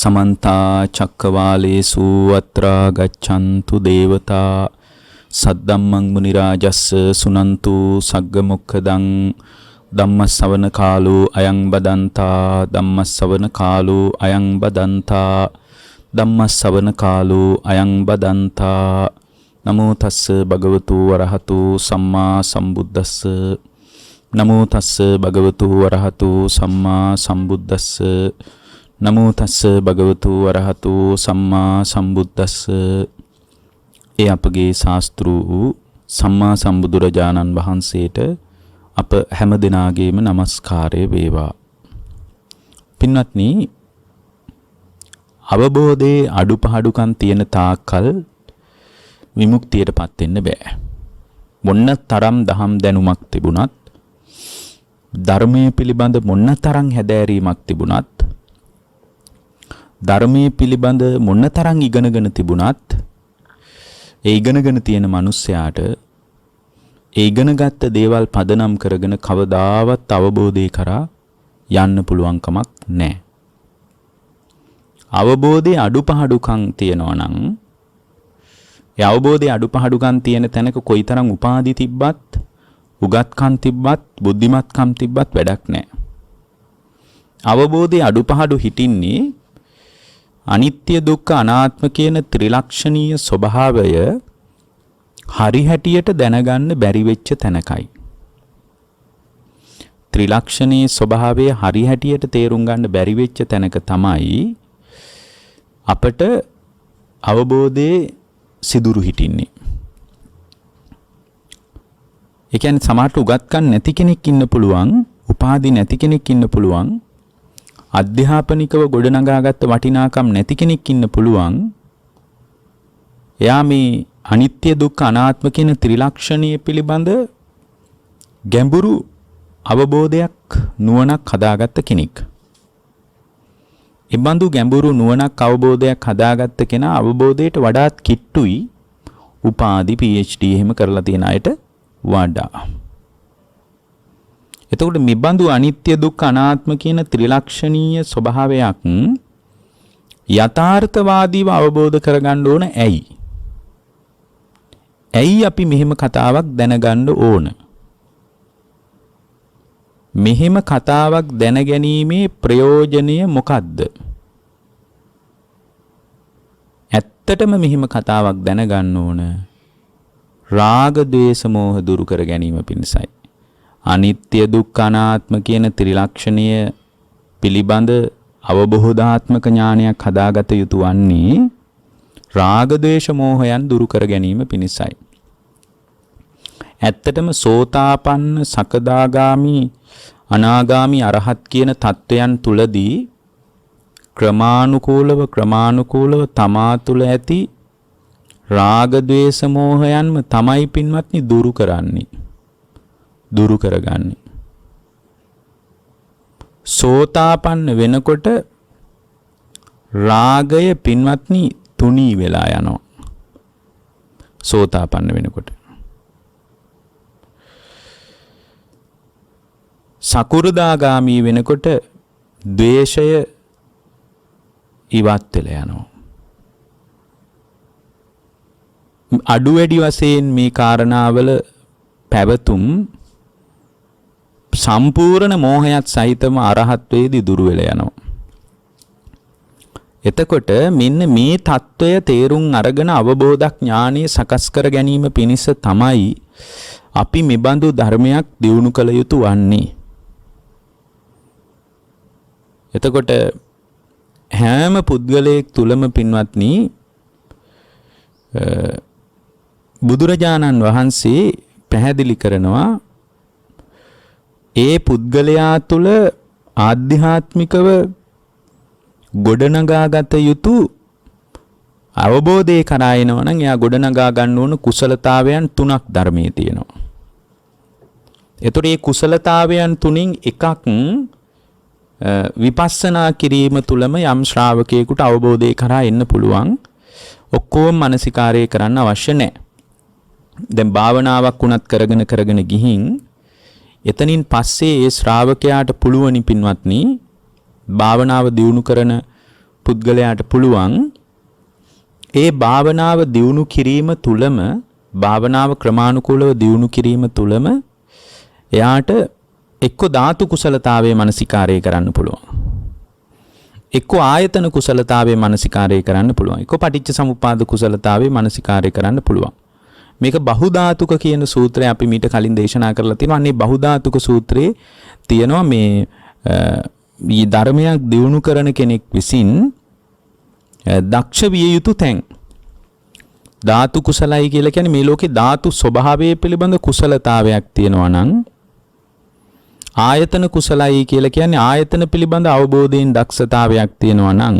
समन्ता चक्रवालेषु अत्र गच्छन्तु देवता सद्धम्मं मुनिराजस्स सुनन्तु सग्गमुखदं धम्मश्रवण कालो अयं बदन्ता धम्मश्रवण कालो अयं बदन्ता धम्मश्रवण कालो अयं बदन्ता नमो तस्स भगवतो अरहतो सम्मा सम्बुद्धस्स नमो तस्स भगवतो अरहतो सम्मा सम्बुद्धस्स नमो तस्स भगवतो अरहतो सम्मा सम्बुद्धस्स ඒ අපගේ ශාස්ත්‍රු වූ සම්මා සම්බුදුරජාණන් වහන්සේට අප හැම දිනාගේම নমස්කාරය වේවා. පින්වත්නි, අවබෝධයේ අඩුපහඩුකම් තියෙන තාක්කල් විමුක්තියටපත් වෙන්න බෑ. මොන්න තරම් දහම් දැනුමක් තිබුණත්, ධර්මයේ පිළිබඳ මොන්න තරම් හැදෑරීමක් තිබුණත්, ධර්මයේ පිළිබඳ මොන්න තරම් ඉගෙනගෙන තිබුණත්, ඒ ඉගෙනගෙන තියෙන මිනිස්යාට ඒ ඉගෙනගත්ත දේවල් පදනම් කරගෙන කවදාවත් අවබෝධය කරා යන්න පුළුවන් කමක් නැහැ. අවබෝධයේ අඩුපහඩුකම් තියෙනවා නම්, ඒ අවබෝධයේ අඩුපහඩුකම් තියෙන තැනක කොයිතරම් උපාධි තිබ්බත්, උගත්කම් තිබ්බත්, බුද්ධිමත්කම් තිබ්බත් වැඩක් නැහැ. අවබෝධයේ අඩුපහඩු හිටින්නේ අනිත්‍ය දුක්ඛ අනාත්ම කියන ත්‍රිලක්ෂණීය ස්වභාවය හරි හැටියට දැනගන්න බැරි වෙච්ච තැනකයි. ත්‍රිලක්ෂණීය ස්වභාවය හරි හැටියට තේරුම් ගන්න බැරි වෙච්ච තැනක තමයි අපට අවබෝධයේ සිදුරු හිටින්නේ. ඒ කියන්නේ සමහරට උගත්කම් නැති කෙනෙක් ඉන්න පුළුවන්, උපාධි නැති කෙනෙක් ඉන්න පුළුවන්, අධ්‍යාපනිකව ගොඩනගාගත්ත වටිනාකම් නැති කෙනෙක් ඉන්න පුළුවන්. එයා මේ අනිත්‍ය දුක්ඛ අනාත්ම කියන ත්‍රිලක්ෂණීය පිළිබඳ ගැඹුරු අවබෝධයක්, නුවණක් හදාගත්ත කෙනෙක්. ඉබඳු ගැඹුරු නුවණක්, අවබෝධයක් හදාගත්ත කෙනා අවබෝධයට වඩාත් කිට්ටුයි උපාධි PhD එහෙම කරලා තියෙන අයට වඩා. එතකොට මෙබඳු අනිත්‍ය දුක්ඛ අනාත්ම කියන ත්‍රිලක්ෂණීය ස්වභාවයක් යථාර්ථවාදීව අවබෝධ කරගන්න ඕන. ඇයි අපි මෙහෙම කතාවක් දැනගන්න ඕන? මෙහෙම කතාවක් දැනගැනීමේ ප්‍රයෝජනය මොකද්ද? ඇත්තටම මෙහෙම කතාවක් දැනගන්න ඕන රාග, ද්වේෂ, මෝහ දුරු කර ගැනීම පිණිසයි. අනිත්‍ය දුක්ඛ අනාත්ම කියන ත්‍රිලක්ෂණීය පිළිබඳ අවබෝධාත්මක ඥානයක් හදාගත යුතු වන්නේ රාග, ද්වේෂ, මෝහයන් දුරු කර ගැනීම පිණිසයි. ඇත්තටම සෝතාපන්න, සකදාගාමි, අනාගාමි, අරහත් කියන තත්වයන් තුලදී ක්‍රමානුකූලව තමා තුල ඇති රාග, ද්වේෂ, මෝහයන්ම තමයි පින්වත්නි දුරු කරගන්නේ. සෝතාපන්න වෙනකොට රාගය පින්වත්නි තුනී වෙලා යනවා. සෝතාපන්න වෙනකොට සකු르දාගාමී වෙනකොට ද්වේෂය ඉවත් වෙලා යනවා. අඩු වැඩි වශයෙන් මේ කාරණාවල පැවතුම් සම්පූර්ණ මෝහයත් සහිතම අරහත්වයේදී දුරු වෙලා යනවා. එතකොට මෙන්න මේ தত্ত্বය තේරුම් අරගෙන අවබෝධඥානය සකස් කර ගැනීම පිණිස තමයි අපි මෙබඳු ධර්මයක් දියුණු කළ යුතු වන්නේ. එතකොට හැම පුද්ගලයෙක් තුලම පින්වත්නි බුදුරජාණන් වහන්සේ පැහැදිලි කරනවා ඒ පුද්ගලයා තුල ආධ්‍යාත්මිකව ගොඩනගාගත යුතු අවබෝධය කරා එනවා නම් එයා ගොඩනගා ගන්න ඕන කුසලතාවයන් තුනක් ධර්මයේ තියෙනවා. ඒතර මේ කුසලතාවයන් තුنين එකක් විපස්සනා කිරීම තුලම යම් ශ්‍රාවකයෙකුට අවබෝධය කරා එන්න පුළුවන්. ඔක්කොම මානසිකාරය කරන්න අවශ්‍ය නැහැ. දැන් භාවනාවක් උනත් කරගෙන ගිහින් එතනින් පස්සේ ඒ ශ්‍රාවකයාට පුළුවනි පින්වත්නි භාවනාව දියුණු කරන පුද්ගලයාට පුළුවන් ඒ භාවනාව දියුණු කිරීම තුලම භාවනාව ක්‍රමානුකූලව දියුණු කිරීම තුලම එයාට එක්ක ධාතු කුසලතාවයේ මානසිකාරය කරන්න පුළුවන්. එක්ක ආයතන කුසලතාවයේ මානසිකාරය කරන්න පුළුවන්. එක්ක පටිච්ච සමුප්පාද කුසලතාවයේ මානසිකාරය කරන්න පුළුවන්. මේක බහුධාතුක කියන සූත්‍රය අපි මීට කලින් දේශනා කරලා තියෙනවා. අනේ බහුධාතුක සූත්‍රයේ තියෙනවා මේ ධර්මයක් දියුණු කරන කෙනෙක් විසින් දක්ෂ විය යුතු තැන්. ධාතු කුසලයි කියලා කියන්නේ මේ ලෝකේ ධාතු ස්වභාවය පිළිබඳ කුසලතාවයක් තියෙනවා නම් ආයතන කුසලයි කියලා කියන්නේ ආයතන පිළිබඳ අවබෝධයෙන් දක්ෂතාවයක් තියෙනවා නම්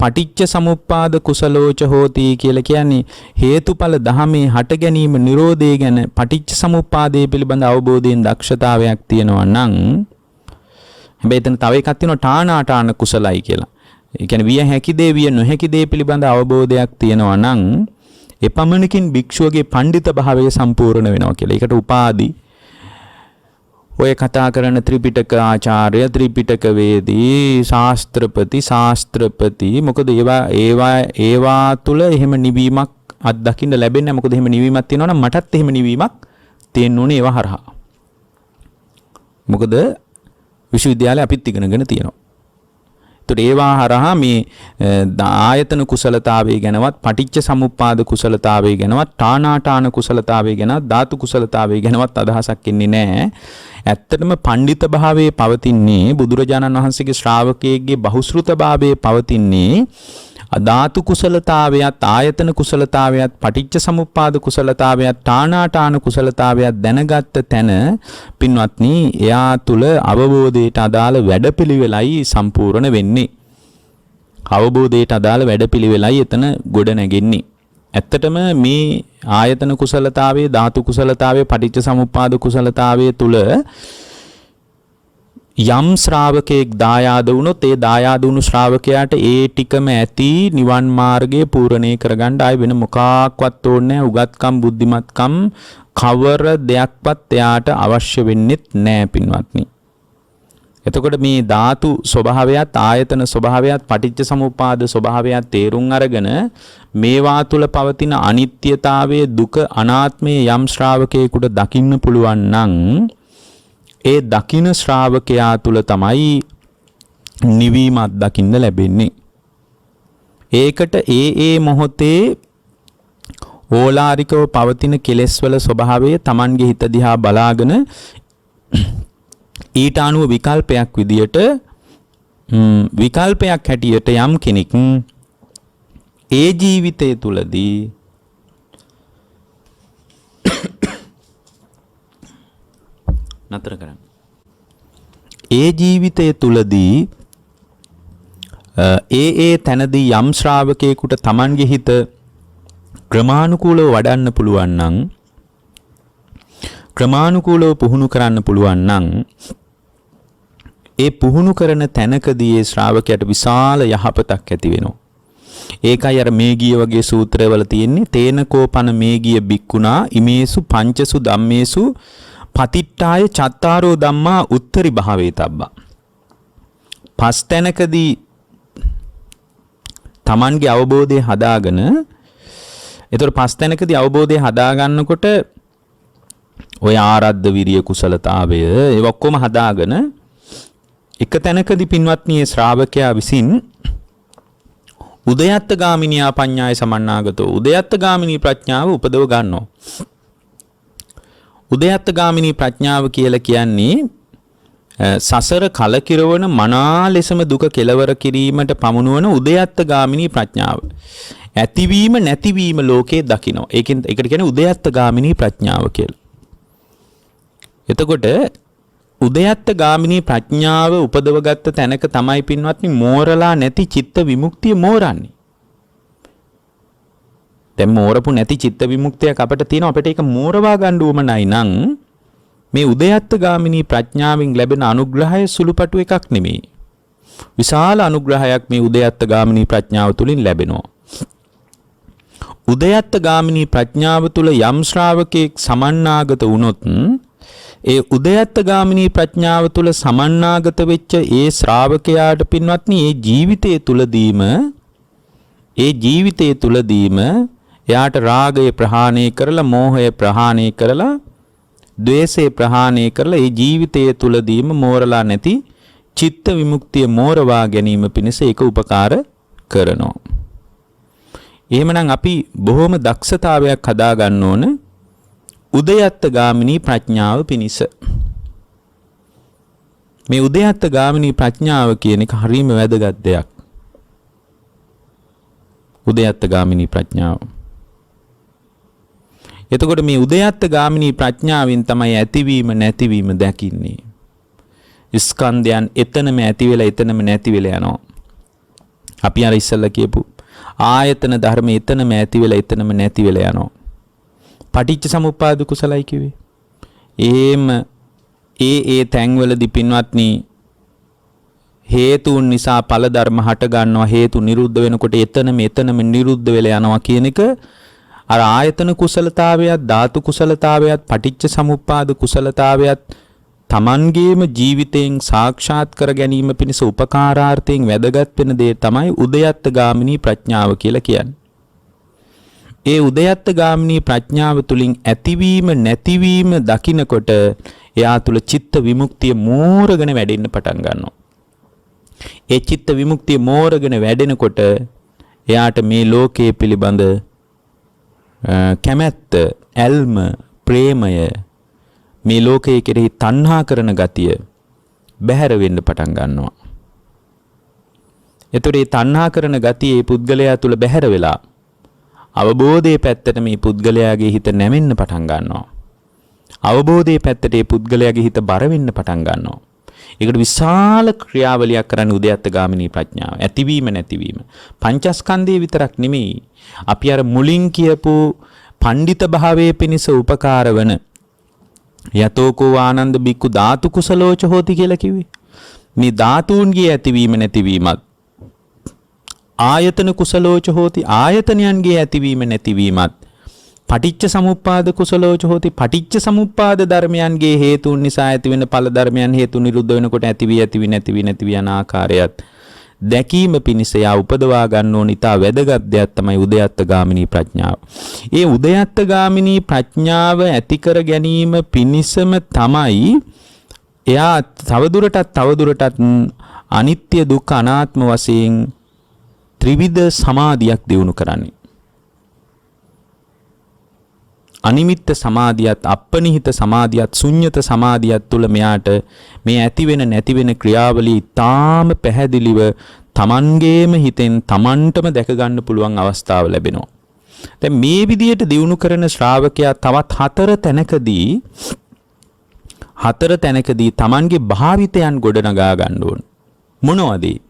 පටිච්ච සමුප්පාද කුසලෝච හෝති කියලා කියන්නේ හේතුඵල ධමයේ හට ගැනීම නිරෝධය ගැන පටිච්ච සමුප්පාදයේ පිළිබඳ අවබෝධයෙන් දක්ෂතාවයක් තියෙනවා නම් හැබැයි එතන තව එකක් තියෙනවා ඨානාඨාන කුසලයි කියලා. ඒ කියන්නේ විය හැකි දේ විය නොහැකි දේ පිළිබඳ අවබෝධයක් තියෙනවා නම් එපමණකින් භික්ෂුවගේ පඬිත භාවය සම්පූර්ණ වෙනවා කියලා. ඒකට උපාදි ඔය කතා කරන ත්‍රිපිටක ආචාර්ය ත්‍රිපිටක වේදී ශාස්ත්‍රපති මොකද ඒවා තුල එහෙම නිවීමක් අත්දකින්න ලැබෙන්නේ නැහැ. මොකද එහෙම නිවීමක් තියෙනවා නම් මටත් එහෙම නිවීමක් තියෙන්න ඕනේ ඒවා හරහා. මොකද විශ්වවිද්‍යාලේ අපිත් ඉගෙනගෙන තියෙනවා. ඒතකොට ඒවා හරහා මේ ආයතන කුසලතාවය ගැනවත් පටිච්ච සමුප්පාද කුසලතාවය ගැනවත් ඨානාඨාන කුසලතාවය ගැනවත් ධාතු කුසලතාවය ගැනවත් අදහසක් ඉන්නේ නැහැ. ඇත්තටම පඬිත භාවයේ පවතින්නේ බුදුරජාණන් වහන්සේගේ ශ්‍රාවකයෙක්ගේ බහුශ්‍රුත භාවයේ පවතින්නේ ධාතු කුසලතාවයත් ආයතන කුසලතාවයත් පටිච්ච සමුප්පාද කුසලතාවයත් ඨානාඨාන කුසලතාවයත් දැනගත්ත තැන පින්වත්නි එයා තුල අවබෝධයට අදාළ වැඩපිළිවෙලයි සම්පූර්ණ වෙන්නේ. අවබෝධයට අදාළ වැඩපිළිවෙලයි එතන ගොඩ නැගෙන්නේ. ඇත්තටම මේ ආයතන කුසලතාවයේ ධාතු කුසලතාවයේ පටිච්ච සමුප්පාද කුසලතාවයේ තුල යම් ශ්‍රාවකෙක් දායාද වුණොත් ඒ දායාද වුණු ශ්‍රාවකයාට ඒ ටිකම ඇති නිවන් මාර්ගය පූර්ණේ කරගන්න ආයි වෙන මොකක්වත් ඕනේ නැහැ. උගත්කම් බුද්ධිමත්කම් කවර දෙයක්වත් එයාට අවශ්‍ය වෙන්නේ නැහැ පින්වත්නි. එතකොට මේ ධාතු ස්වභාවයත් ආයතන ස්වභාවයත් පටිච්ච සමුප්පාද ස්වභාවයත් තේරුම් අරගෙන මේවා තුල පවතින අනිත්‍යතාවයේ දුක අනාත්මයේ යම් ශ්‍රාවකයෙකුට දකින්න පුළුවන් නම් ඒ දකින ශ්‍රාවකයා තුල තමයි නිවීමක් දකින්න ලැබෙන්නේ. ඒකට ඒ මොහොතේ ඕලාරිකව පවතින කෙලෙස් වල ස්වභාවය Tamanගේ හිත දිහා බලාගෙන ඊට අනුව විකල්පයක් විදියට විකල්පයක් හැටියට යම් කෙනෙක් ඒ ජීවිතය තුලදී නතර කරන්න. ඒ ජීවිතය තුලදී ඒ තැනදී යම් ශ්‍රාවකයෙකුට Tamanගේ හිත ක්‍රමානුකූලව වඩන්න පුළුවන් නම් ක්‍රමානුකූලව පුහුණු කරන්න පුළුවන් නම් ඒ පුහුණු කරන තැනකදී ඒ ශ්‍රාවකයාට විශාල යහපතක් ඇති වෙනවා. ඒකයි අර මේගිය වගේ සූත්‍රවල තියෙන්නේ තේනකෝපන මේගිය බික්කුණා ඉමේසු පංචසු ධම්මේසු පතිට්ඨාය චත්තාරෝ ධම්මා උත්තරි භාවේ තබ්බා. පස් තැනකදී Tamanගේ අවබෝධය හදාගෙන ඒතර පස් තැනකදී අවබෝධය හදාගන්නකොට ඔය ආරද්ධ විරිය කුසලතාවය ඒ ඔක්කොම හදාගෙන එක තැනකදී පින්වත්නි ශ්‍රාවකයා විසින් උදයත්ත ගාමිනියා පඤ්ඤාය සමන්නාගතෝ උදයත්ත ගාමිනී ප්‍රඥාව උපදව ගන්නවා. උදයත්ත ගාමිනී ප්‍රඥාව කියලා කියන්නේ සසර කලකිරවන මනා ලෙසම දුක කෙලවර කිරීමට පමුණුවන උදයත්ත ගාමිනී ප්‍රඥාව. ඇතිවීම නැතිවීම ලෝකේ දකිනවා. ඒකට කියන්නේ උදයත්ත ගාමිනී ප්‍රඥාව කියලා. එතකොට උදයත්ත ගාමිනී ප්‍රඥාව උපදවගත්ත තැනක තමයි පින්වත්නි මෝරලා නැති චිත්ත විමුක්තිය මෝරන්නේ. දැන් මෝරපු නැති චිත්ත විමුක්තියක් අපිට තියෙනවා. අපිට ඒක මෝරවා ගන්න උවමනයි නම් මේ උදයත්ත ගාමිනී ප්‍රඥාවෙන් ලැබෙන අනුග්‍රහය සුළුපටු එකක් නෙමෙයි. විශාල අනුග්‍රහයක් මේ උදයත්ත ගාමිනී ප්‍රඥාව තුලින් ලැබෙනවා. උදයත්ත ගාමිනී ප්‍රඥාව තුල යම් ශ්‍රාවකෙක් සමන්නාගත වුණොත් ඒ උදයත්ත ගාමිනී ප්‍රඥාව තුළ සමන්නාගත වෙච්ච ඒ ශ්‍රාවකයාට පින්වත්නි ඒ ජීවිතයේ තුලදීම එයාට රාගය ප්‍රහාණය කරලා මෝහය ප්‍රහාණය කරලා ද්වේෂය ප්‍රහාණය කරලා ඒ ජීවිතයේ තුලදීම මෝරලා නැති චිත්ත විමුක්තිය මෝරවා ගැනීම පිණිස ඒක උපකාර කරනවා. එහෙමනම් අපි බොහොම දක්ෂතාවයක් හදා ගන්න ඕන උදයත්ත ගාමිනී ප්‍රඥාව පිණිස. මේ උදයත්ත ගාමිනී ප්‍රඥාව කියන එක හරිම වැදගත් දෙයක්. උදයත්ත ගාමිනී ප්‍රඥාව. එතකොට මේ උදයත්ත ගාමිනී ප්‍රඥාවෙන් තමයි ඇතිවීම නැතිවීම දකින්නේ. ස්කන්ධයන් එතනම ඇති වෙලා එතනම නැති වෙලා යනවා. අපි අර ඉස්සෙල්ලා කියපු ආයතන ධර්ම එතනම ඇති වෙලා එතනම නැති වෙලා යනවා. පටිච්ච සමුප්පාද කුසලයි කිව්වේ. එහෙම ඒ තැන්වලදී පින්වත්නි හේතුන් නිසා ඵල ධර්ම හට ගන්නවා. හේතු නිරුද්ධ වෙනකොට එතනම නිරුද්ධ වෙලා යනවා කියන එක අර ආයතන කුසලතාවයත් ධාතු කුසලතාවයත් පටිච්ච සමුප්පාද කුසලතාවයත් තමන්ගේම ජීවිතයෙන් සාක්ෂාත් කර ගැනීම පිණිස උපකාරාර්ථයෙන් වැදගත් වෙන දේ තමයි උදයත්ත ගාමිනී ප්‍රඥාව කියලා කියන්නේ. ඒ උදයත්ත ගාමිනී ප්‍රඥාව තුලින් ඇතිවීම නැතිවීම දකිනකොට එයා තුල චිත්ත විමුක්තිය මෝරගෙන වැඩෙන්න පටන් ගන්නවා. ඒ චිත්ත විමුක්තිය මෝරගෙන වැඩෙනකොට එයාට මේ ලෝකයේ පිළිබඳ කැමැත්ත, ඇල්ම, ප්‍රේමය, මේ ලෝකයේ කෙරෙහි තණ්හා කරන ගතිය බැහැර වෙන්න පටන් ගන්නවා. එතකොට මේ තණ්හා කරන ගතිය මේ පුද්ගලයා තුල බැහැර වෙලා අවබෝධයේ පැත්තට මේ පුද්ගලයාගේ හිත නැමෙන්න පටන් ගන්නවා. අවබෝධයේ පැත්තට මේ පුද්ගලයාගේ හිත බර වෙන්න පටන් ගන්නවා. ඒකට විශාල ක්‍රියාවලියක් කරන්න උදයත්ත ගාමිනී ප්‍රඥාව. ඇතිවීම නැතිවීම. පංචස්කන්ධය විතරක් නෙමෙයි. අපි අර මුලින් කියපු පණ්ඩිත භාවයේ පිණිස උපකාර වන යතෝකෝ ආනන්ද බික්කු ධාතු කුසලෝච හෝති කියලා කිව්වේ. මේ ධාතුන්ගේ ඇතිවීම නැතිවීමත් ආයතන කුසලෝච හෝති ආයතනයන්ගේ ඇතිවීම නැතිවීමත් පටිච්ච සමුප්පාද කුසලෝච හෝති පටිච්ච සමුප්පාද ධර්මයන්ගේ හේතුන් නිසා ඇතිවෙන ඵල ධර්මයන් හේතු නිරුද්ධ වෙනකොට ඇතිවි නැති යන ආකාරයත් දැකීම පිණිස යා උපදවා ගන්න ඕන ඉතා වැදගත් දෙයක් තමයි උදයත්ත ගාමිනී ප්‍රඥාව. ඒ උදයත්ත ගාමිනී ප්‍රඥාව ඇති කර ගැනීම පිණිසම තමයි එයා තවදුරටත් අනිත්‍ය දුක්ඛ අනාත්ම වශයෙන් ත්‍රිවිධ සමාධියක් දියුණු කරන්නේ. අනිමිත්ත සමාධියත් අපනිහිත සමාධියත් ශුන්්‍යත සමාධියත් තුල මෙයාට මේ ඇති වෙන නැති වෙන ක්‍රියාවලිය ඊටාම පැහැදිලිව තමන්ගේම හිතෙන් තමන්ටම දැක ගන්න පුළුවන් අවස්ථාව ලැබෙනවා. දැන් මේ විදියට දියුණු කරන ශ්‍රාවකයා තවත් හතර තැනකදී තමන්ගේ භාවිතයන් ගොඩනගා ගන්න ඕන. මොනවද?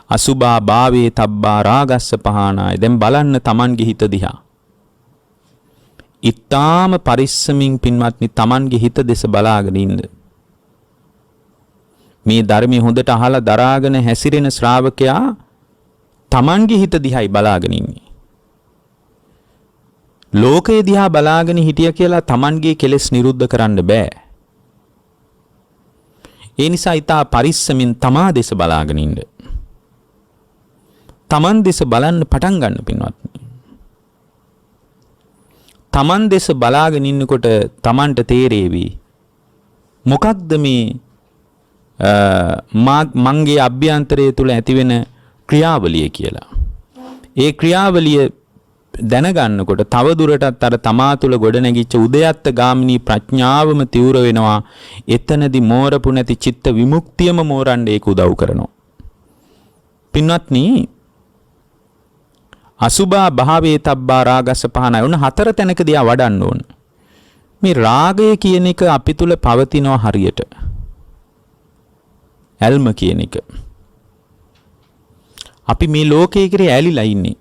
අසුභා භාවේ තබ්බා රාගස්ස පහනාය. දැන් බලන්න තමන්ගේ හිත දිහා. ඊටාම පරිස්සමින් පින්වත්නි තමන්ගේ හිත දෙස බලාගෙන ඉන්න. මේ ධර්මයේ හොඳට අහලා දරාගෙන හැසිරෙන ශ්‍රාවකයා තමන්ගේ හිත දිහායි බලාගෙන ඉන්නේ. ලෝකයේ දිහා බලාගෙන හිටිය කියලා තමන්ගේ කෙලෙස් නිරුද්ධ කරන්න බෑ. ඒ නිසා ඊටා පරිස්සමින් තමා දෙස බලාගෙන ඉන්න. තමන් දෙස බලන්න පටන් ගන්න පින්වත්නි. තමන් දෙස බලාගෙන ඉන්නකොට තමන්ට තේරෙවි මොකක්ද මේ මංගේ අභ්‍යන්තරය තුල ඇතිවෙන ක්‍රියාවලිය කියලා. ඒ ක්‍රියාවලිය දැනගන්නකොට තව දුරටත් අර තමා තුල ගොඩනැගිච්ච උදයත්ත ගාමිනී ප්‍රඥාවම තිවුර වෙනවා. එතනදී මෝරපු නැති චිත්ත විමුක්තියම මෝරන්න ඒක උදව් කරනවා. පින්වත්නි අසුභා භාවේ තබ්බා රාගස්ස පහනයි. උන හතර තැනකදී වඩන්න ඕන. මේ රාගය කියන එක අපි තුල පවතිනවා හරියට. ඇල්ම කියන එක. අපි මේ ලෝකයේ කෙරේ ඇලිලා ඉන්නේ.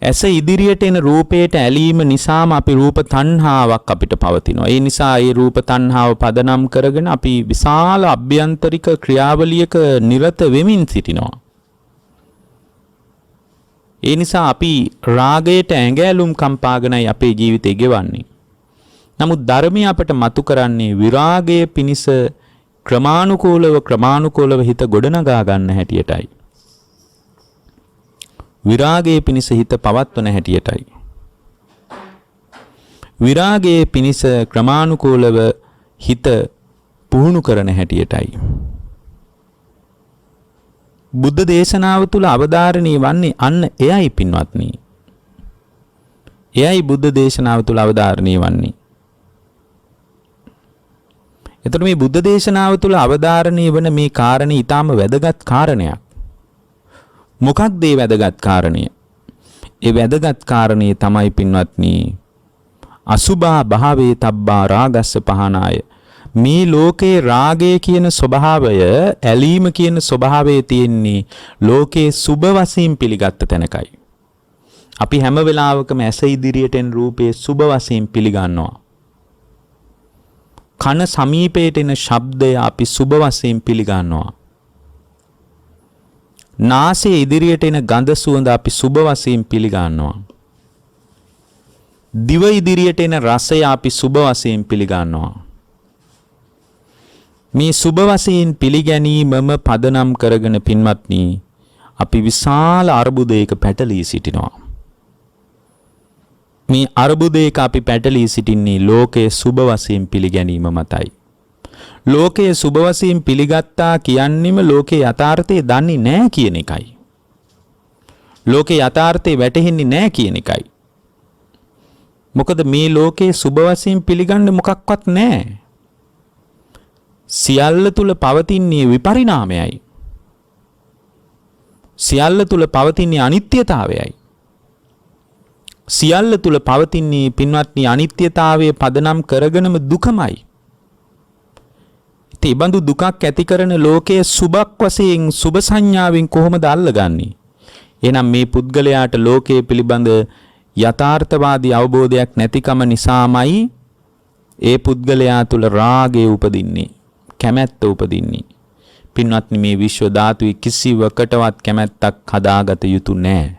ඇස ඉදිරියට එන රූපයට ඇලීම නිසාම අපි රූප තණ්හාවක් අපිට පවතිනවා. ඒ නිසා ඒ රූප තණ්හාව පදනම් කරගෙන අපි විශාල අභ්‍යන්තරික ක්‍රියාවලියක නිරත වෙමින් සිටිනවා. ඒ නිසා අපි රාගයට ඇඟැලුම් කම්පාගෙනයි අපේ ජීවිතේ ගෙවන්නේ. නමුත් ධර්මය අපට මතු කරන්නේ විරාගයේ පිනිස ක්‍රමානුකූලව හිත ගොඩනගා ගන්න හැටියටයි. විරාගයේ පිනිස හිත පවත්වන හැටියටයි. විරාගයේ පිනිස ක්‍රමානුකූලව හිත පුහුණු කරන හැටියටයි. බුද්ධ දේශනාව තුල අවධාරණීය වන්නේ අන්න එයයි පින්වත්නි. එයයි බුද්ධ දේශනාව තුල අවධාරණීය වන්නේ. එතකොට මේ බුද්ධ දේශනාව තුල අවධාරණීය වන මේ කාරණේ ඊටාම වැදගත් කාරණයක්. මොකක්ද මේ වැදගත් කාරණය? ඒ වැදගත් කාරණේ තමයි පින්වත්නි අසුභා භාවේ තබ්බා රාගස්ස පහනාය. මේ ලෝකේ රාගය කියන ස්වභාවය, ඇලීම කියන ස්වභාවය තියෙන්නේ ලෝකේ සුභ වශයෙන් පිළිගත්ත තැනකයි. අපි හැම වෙලාවකම ඇස ඉදිරියට එන රූපේ සුභ වශයෙන් පිළිගන්නවා. කන සමීපයට එන ශබ්දය අපි සුභ වශයෙන් පිළිගන්නවා. නාසය ඉදිරියට එන ගඳ සුවඳ අපි සුභ වශයෙන් පිළිගන්නවා. දිව ඉදිරියට එන රසය අපි සුභ වශයෙන් පිළිගන්නවා. මේ සුභ වශයෙන් පිළිගැනීමම පදනම් කරගෙන පින්වත්නි අපි විශාල අර්බුදයක පැටලී සිටිනවා. මේ අර්බුදයක අපි පැටලී සිටින්නේ ලෝකයේ සුභ වශයෙන් පිළිගැනීම මතයි. ලෝකයේ සුභ වශයෙන් පිළිගත්තා කියන්නේම ලෝකේ යථාර්ථය දන්නේ නැහැ කියන එකයි. ලෝකේ යථාර්ථය වැටහෙන්නේ නැහැ කියන එකයි. මොකද මේ ලෝකයේ සුභ වශයෙන් පිළිගන්න මොකක්වත් නැහැ. සියල්ල තුල පවතින්නේ විපරිණාමයයි. සියල්ල තුල පවතින්නේ අනිත්‍යතාවයයි. සියල්ල තුල පවතින්නේ පින්වත්නි අනිත්‍යතාවයේ පදනම් කරගෙනම දුකමයි. ඉතින් බඳු දුකක් ඇති කරන ලෝකයේ සුභක් වශයෙන් සුභ සංඥාවෙන් කොහොමද අල්ලගන්නේ? එහෙනම් මේ පුද්ගලයාට ලෝකයේ පිළිබඳ යථාර්ථවාදී අවබෝධයක් නැතිකම නිසාමයි ඒ පුද්ගලයා තුල රාගය උපදින්නේ, කැමැත්ත උපදින්නේ. පින්වත්නි මේ විශ්ව ධාතුවේ කිසිවකටවත් කැමැත්තක් හදාගත යුතු නැහැ.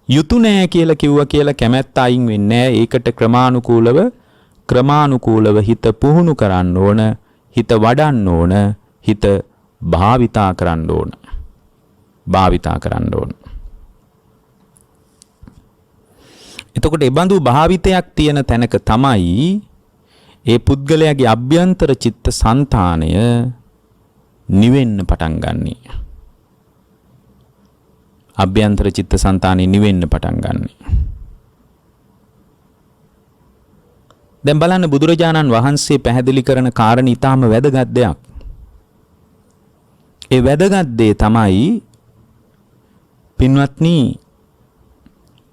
යුතු නැහැ කියලා කිව්වා කියලා කැමැත්ත අයින් වෙන්නේ නැහැ. ඒකට ක්‍රමානුකූලව හිත පුහුණු කරන්න ඕන, හිත වඩන්න ඕන, හිත භාවිතා කරන්න ඕන. එතකොට ඒ බඳු භාවිතයක් තියෙන තැනක තමයි ඒ පුද්ගලයාගේ අභ්‍යන්තර චිත්ත සංතානය නිවෙන්න පටන් ගන්නෙ. අභ්‍යන්තර චිත්ත සංතානෙ නිවෙන්න පටන් ගන්නෙ. දැන් බලන්න බුදුරජාණන් වහන්සේ පැහැදිලි කරන කාරණේ ඊටාම වැදගත් දෙයක්. ඒ වැදගත් දේ තමයි පින්වත්නි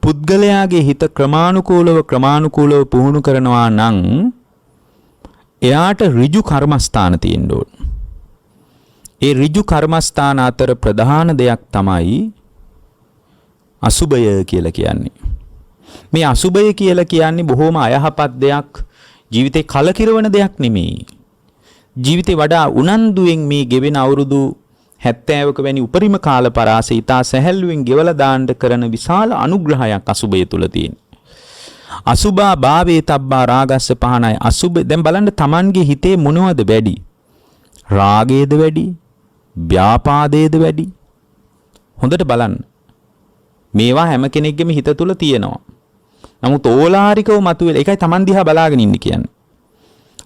පුද්ගලයාගේ හිත ක්‍රමානුකූලව පුහුණු කරනවා නම් එයාට ඍජු කර්මස්ථාන තියෙන්න ඕන. ඒ ඍජු කර්මස්ථාන අතර ප්‍රධාන දෙයක් තමයි අසුභය කියලා කියන්නේ. මේ අසුභය කියලා කියන්නේ බොහොම අයහපත් දෙයක්, ජීවිතේ කලකිරවන දෙයක් නෙමෙයි. ජීවිතේ වඩා උනන්දුවෙන් මේ ගෙවෙන අවුරුදු 70ක වැනි උපරිම කාල පරාසය ඉතා සැහැල්ලුවෙන් ගෙවලා දාන්න කරන විශාල අනුග්‍රහයක් අසුභය තුල තියෙන. අසුභා භාවේ තබ්බා රාගස්ස පහනයි. අසුභ දැන් බලන්න Tamanගේ හිතේ මොනවද වැඩි? රාගයේද වැඩි? ව්‍යාපාදයේද වැඩි? හොඳට බලන්න. මේවා හැම කෙනෙක්ගේම හිත තුල තියෙනවා. නමුත් ඕලාරිකව මතුවෙලා ඒකයි Taman දිහා බලාගෙන ඉන්න කියන්නේ.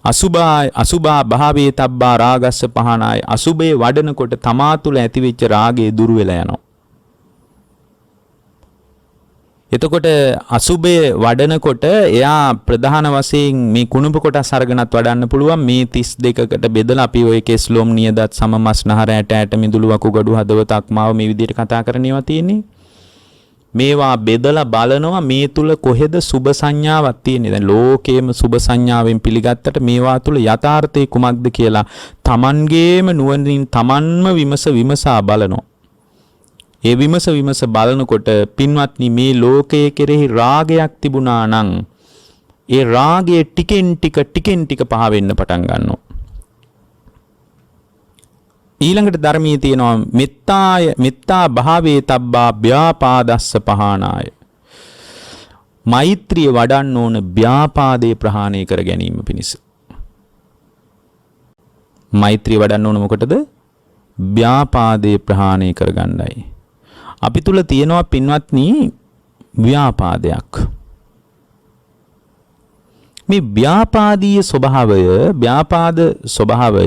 අසුභා භාවේ තබ්බා රාගස්ස පහනයි. අසුභයේ වඩනකොට තමා තුළ ඇතිවෙච්ච රාගය දුරු වෙලා යනවා. එතකොට අසුභය වඩනකොට එයා ප්‍රධාන වශයෙන් මේ කුණුප කොටස් අරගෙනත් වඩන්න පුළුවන්. මේ 32කට බෙදලා අපි ඔය කෙස්ලොම් නියදත් සම මස්නහර ඇට ඇට මිදුළු වකුගඩු හදවත අක්මාව මේ විදිහට කතා කරන ඒවා තියෙන්නේ. මේවා බෙදලා බලනවා මේ තුල කොහෙද සුභ සංඥාවක් තියෙන්නේ. දැන් ලෝකේම සුභ සංඥාවෙන් පිළිගත්තට මේවා තුල යථාර්ථය කුමක්ද කියලා Tamanගේම නුවණින් Tamanම විමසා බලනවා. ඒ විමස බලනකොට පින්වත්නි මේ ලෝකයේ කෙරෙහි රාගයක් තිබුණා නම් ඒ රාගය ටිකෙන් ටික පහ වෙන්න පටන් ගන්නවා. ඊළඟට ධර්මයේ තියෙනවා මෙත්තා භාවේ තබ්බා ව්‍යාපාදස්ස පහනාය. මෛත්‍රිය වඩන්න ඕන ව්‍යාපාදේ ප්‍රහාණය කර ගැනීම පිණිස. මෛත්‍රිය වඩන්න ඕන මොකටද? ව්‍යාපාදේ ප්‍රහාණය කරගන්නයි. අපි තුල තියෙනවා පින්වත්නි ව්‍යාපාදයක්. මේ ව්‍යාපාදීය ස්වභාවය, ව්‍යාපාද ස්වභාවය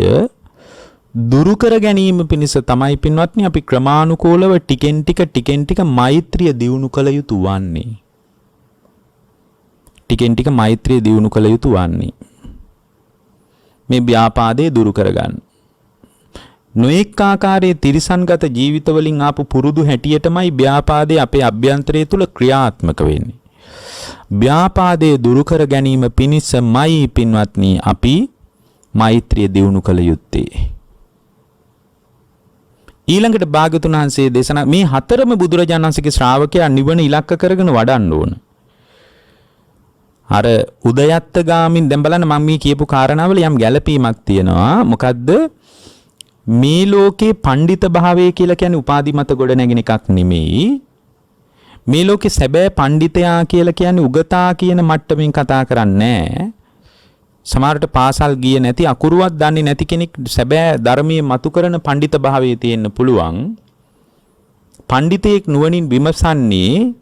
දුරු කර ගැනීම පිණිස තමයි පින්වත්නි අපි ක්‍රමානුකූලව ටිකෙන් ටික මෛත්‍රිය දියුණු කළ යුතු වන්නේ. ටිකෙන් ටික මෛත්‍රිය දියුණු කළ යුතු වන්නේ. මේ ව්‍යාපාදේ දුරු කරගන්න. නොඑක ආකාරයේ තිරිසන්ගත ජීවිත වලින් ආපු පුරුදු හැටියටමයි ව්‍යාපාදේ අපේ අභ්‍යන්තරය තුල ක්‍රියාත්මක වෙන්නේ. ව්‍යාපාදේ දුරු කර ගැනීම පිණිසමයි පින්වත්නි අපි මෛත්‍රිය දියුණු කළ යුත්තේ. ඊළඟට භාග්‍යවතුන් වහන්සේ දේශනා මේ හතරම බුදුරජාණන් වහන්සේගේ ශ්‍රාවකයා නිවන ඉලක්ක කරගෙන වඩන්න ඕන. අර උදයත්තගාමින් දැන් බලන්න මම මේ කියපු කාරණාවල යම් ගැළපීමක් තියෙනවා. මොකද්ද? මේ ලෝකේ පඬිත භාවය කියලා කියන්නේ උපාධි මත ගොඩ නැගෙන එකක් නෙමෙයි. මේ ලෝකේ සැබෑ පඬිතයා කියලා කියන්නේ උගතා කියන මට්ටමින් කතා කරන්නේ නැහැ. සමහරට පාසල් ගියේ නැති අකුරුවක් දන්නේ නැති කෙනෙක් සැබෑ ධර්මයේ මතු කරන පඬිත භාවයේ තියෙන්න පුළුවන්. පඬිතෙක් නුවණින් විමසන්නේ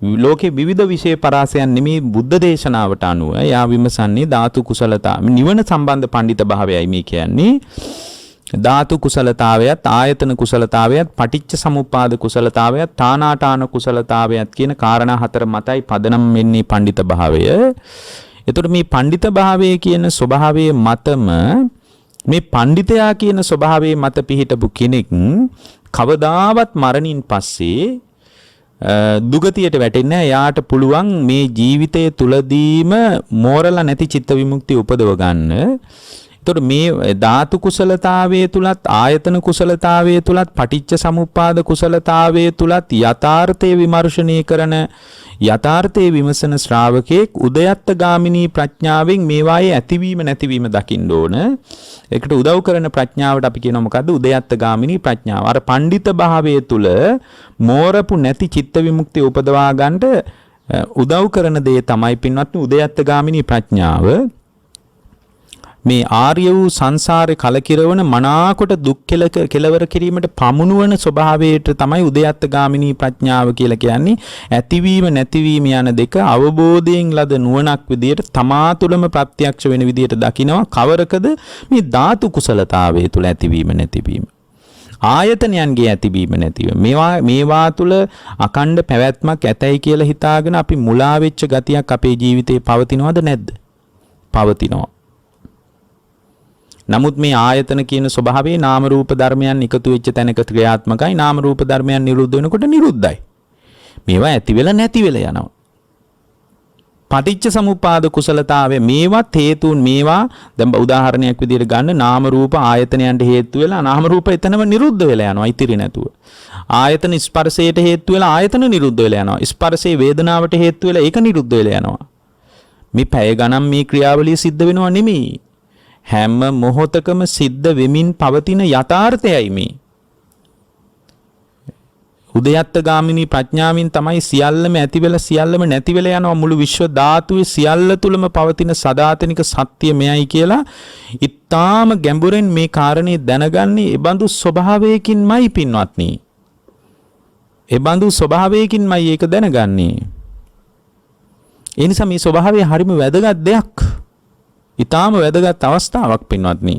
ලෝකේ විවිධ විෂය පරාසයන් නෙමේ බුද්ධ දේශනාවට අනුව යා විමසන්නේ ධාතු කුසලතා නිවන සම්බන්ධ පඬිත භාවයයි මේ කියන්නේ. ධාතු කුසලතාවයත් ආයතන කුසලතාවයත් පටිච්ච සමුප්පාද කුසලතාවයත් තානාටාන කුසලතාවයත් කියන කාරණා හතර මතයි පදනම් වෙන්නේ පඬිත භාවය. එතකොට මේ පඬිත භාවය කියන ස්වභාවයේ මතම මේ පඬිතයා කියන ස්වභාවයේ මත පිහිටපු කෙනෙක් කවදාවත් මරණින් පස්සේ දුගතියට වැටෙන්නේ නැහැ. යාට පුළුවන් මේ ජීවිතය තුලදීම මෝරලා නැති චිත්ත විමුක්තිය උපදව ගන්න. එතකොට මේ ධාතු කුසලතාවයේ තුලත් ආයතන කුසලතාවයේ තුලත් පටිච්ච සමුප්පාද කුසලතාවයේ තුලත් යථාර්ථයේ විමර්ශනය කරන යථාර්ථයේ විමසන ශ්‍රාවකෙක් උදයත්ත ගාමිනී ප්‍රඥාවෙන් මේවායේ ඇතිවීම නැතිවීම දකින්න ඕන. ඒකට උදව් කරන ප්‍රඥාවට අපි කියනවා මොකද්ද? උදයත්ත ගාමිනී ප්‍රඥාව. අර පඬිත භාවයේ තුල මෝරපු නැති චිත්ත විමුක්තිය උපදවා ගන්නට උදව් කරන දේ තමයි පින්වත්නි උදයත්ත ගාමිනී ප්‍රඥාව. මේ ආර්ය වූ සංසාරේ කලකිරවන මනාකොට දුක් කෙලවර කිරීමට පමුණුවන ස්වභාවයට තමයි උදයත්ත ගාමිනී ප්‍රඥාව කියලා කියන්නේ. ඇතිවීම නැතිවීම යන දෙක අවබෝධයෙන් ලද නුවණක් විදියට තමා තුළම ප්‍රත්‍යක්ෂ වෙන විදියට දකිනවා. කවරකද? මේ ධාතු කුසලතාවයේ තුල ඇතිවීම නැතිවීම. ආයතනයන්ගේ ඇතිවීම නැතිවීම. මේවා තුල අකණ්ඩ පැවැත්මක් ඇතයි කියලා හිතාගෙන අපි මුලා වෙච්ච ගතියක් අපේ ජීවිතේ පවතිනවද නැද්ද? පවතිනවා. නමුත් මේ ආයතන කියන ස්වභාවයේ නාම රූප ධර්මයන් එකතු වෙච්ච තැනක ක්‍රියාත්මකයි. නාම රූප ධර්මයන් නිරුද්ධ වෙනකොට නිරුද්ධයි. මේවා ඇති වෙලා නැති වෙලා යනවා. පටිච්ච සමුප්පාද කුසලතාවය මේවත් හේතුන් මේවා දැන් උදාහරණයක් විදිහට ගන්න නාම රූප ආයතනයන්ට හේතු වෙලා නාම රූප එතනම නිරුද්ධ වෙලා යනවා ඉතිරි නැතුව. ආයතන ස්පර්ශයට හේතු වෙලා ආයතන නිරුද්ධ වෙලා යනවා. ස්පර්ශයේ වේදනාවට හේතු වෙලා ඒක නිරුද්ධ වෙලා යනවා. මේ පැය ගණන් මේ ක්‍රියාවලිය සිද්ධ වෙනව නෙමෙයි. හැම මොහොතකම සිද්ධ වෙමින් පවතින යථාර්ථයයි මේ. උදයත්ත ගාමිනී ප්‍රඥාවෙන් තමයි සියල්ලම ඇති වෙලා සියල්ලම නැති වෙලා යනවා. මුළු විශ්ව ධාතුවේ සියල්ල තුලම පවතින සදාතනික සත්‍ය මෙයයි කියලා ඊටාම ගැඹුරෙන් මේ කාරණේ දැනගන්නේ ඒබඳු ස්වභාවයකින්මයි පින්වත්නි. ඒබඳු ස්වභාවයකින්මයි ඒක දැනගන්නේ. ඒ නිසා මේ ස්වභාවය හරිම වැදගත් දෙයක්. ඊටාම වැදගත් අවස්ථාවක් පින්වත්නි.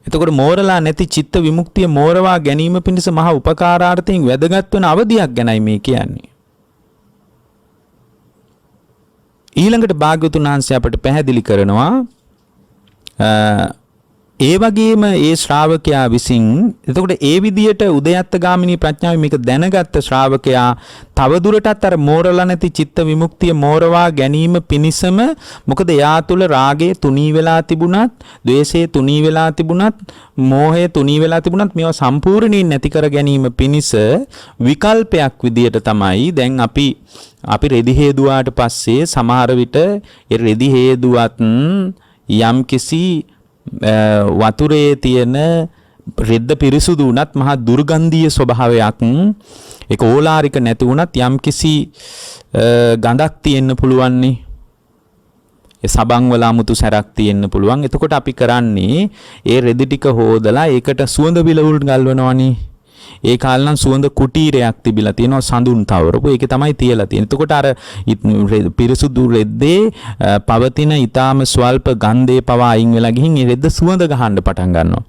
එතකොට මෝරලා නැති චිත්ත විමුක්තිය මෝරවා ගැනීම පිණිස මහ උපකාරාර්ථයෙන් වැදගත් වෙන අවධියක් ගැනයි මේ කියන්නේ. ඊළඟට භාග්‍යවතුන් වහන්සේ අපට පැහැදිලි කරනවා ඒ වගේම ඒ ශ්‍රාවකයා විසින් එතකොට ඒ විදියට උදයත්ත ගාමිනී ප්‍රඥාව මේක දැනගත්ත ශ්‍රාවකයා තවදුරටත් අර මෝරලා නැති චිත්ත විමුක්තිය මෝරවා ගැනීම පිණිසම මොකද එයා තුළ රාගය තුනී වෙලා තිබුණත්, ද්වේෂය තුනී වෙලා තිබුණත්, මෝහය තුනී වෙලා තිබුණත් මේවා සම්පූර්ණයෙන් නැති කර ගැනීම පිණිස විකල්පයක් විදියට තමයි දැන් අපි රෙදි හේදුවාට පස්සේ සමහර විට ඒ රෙදි හේදුවත් යම්කිසි වතුරේ තියෙන රෙද්ද පිරිසුදු වුණත් මහා දුර්ගන්ධීය ස්වභාවයක් ඒක ඕලාරික නැති වුණත් යම්කිසි ගඳක් තියෙන්න පුළුවන් නේ. ඒ සබන් වල 아무තු සැරක් තියෙන්න පුළුවන්. එතකොට අපි කරන්නේ ඒ රෙදි ටික හොදලා ඒකට සුවඳ විලවුල් ගල්වනවනේ. ඒ කාලේ නම් සුවඳ කුටීරයක් තිබිලා තියෙනවා සඳුන් තවරපු. ඒකේ තමයි තියලා තියෙන්නේ. එතකොට අර පිරිසුදු රෙද්දේ පවතින ඊටාම ස්වල්ප ගන්ධේ පවා අයින් වෙලා ගිහින් ඒ රෙද්ද සුවඳ ගහන්න පටන් ගන්නවා.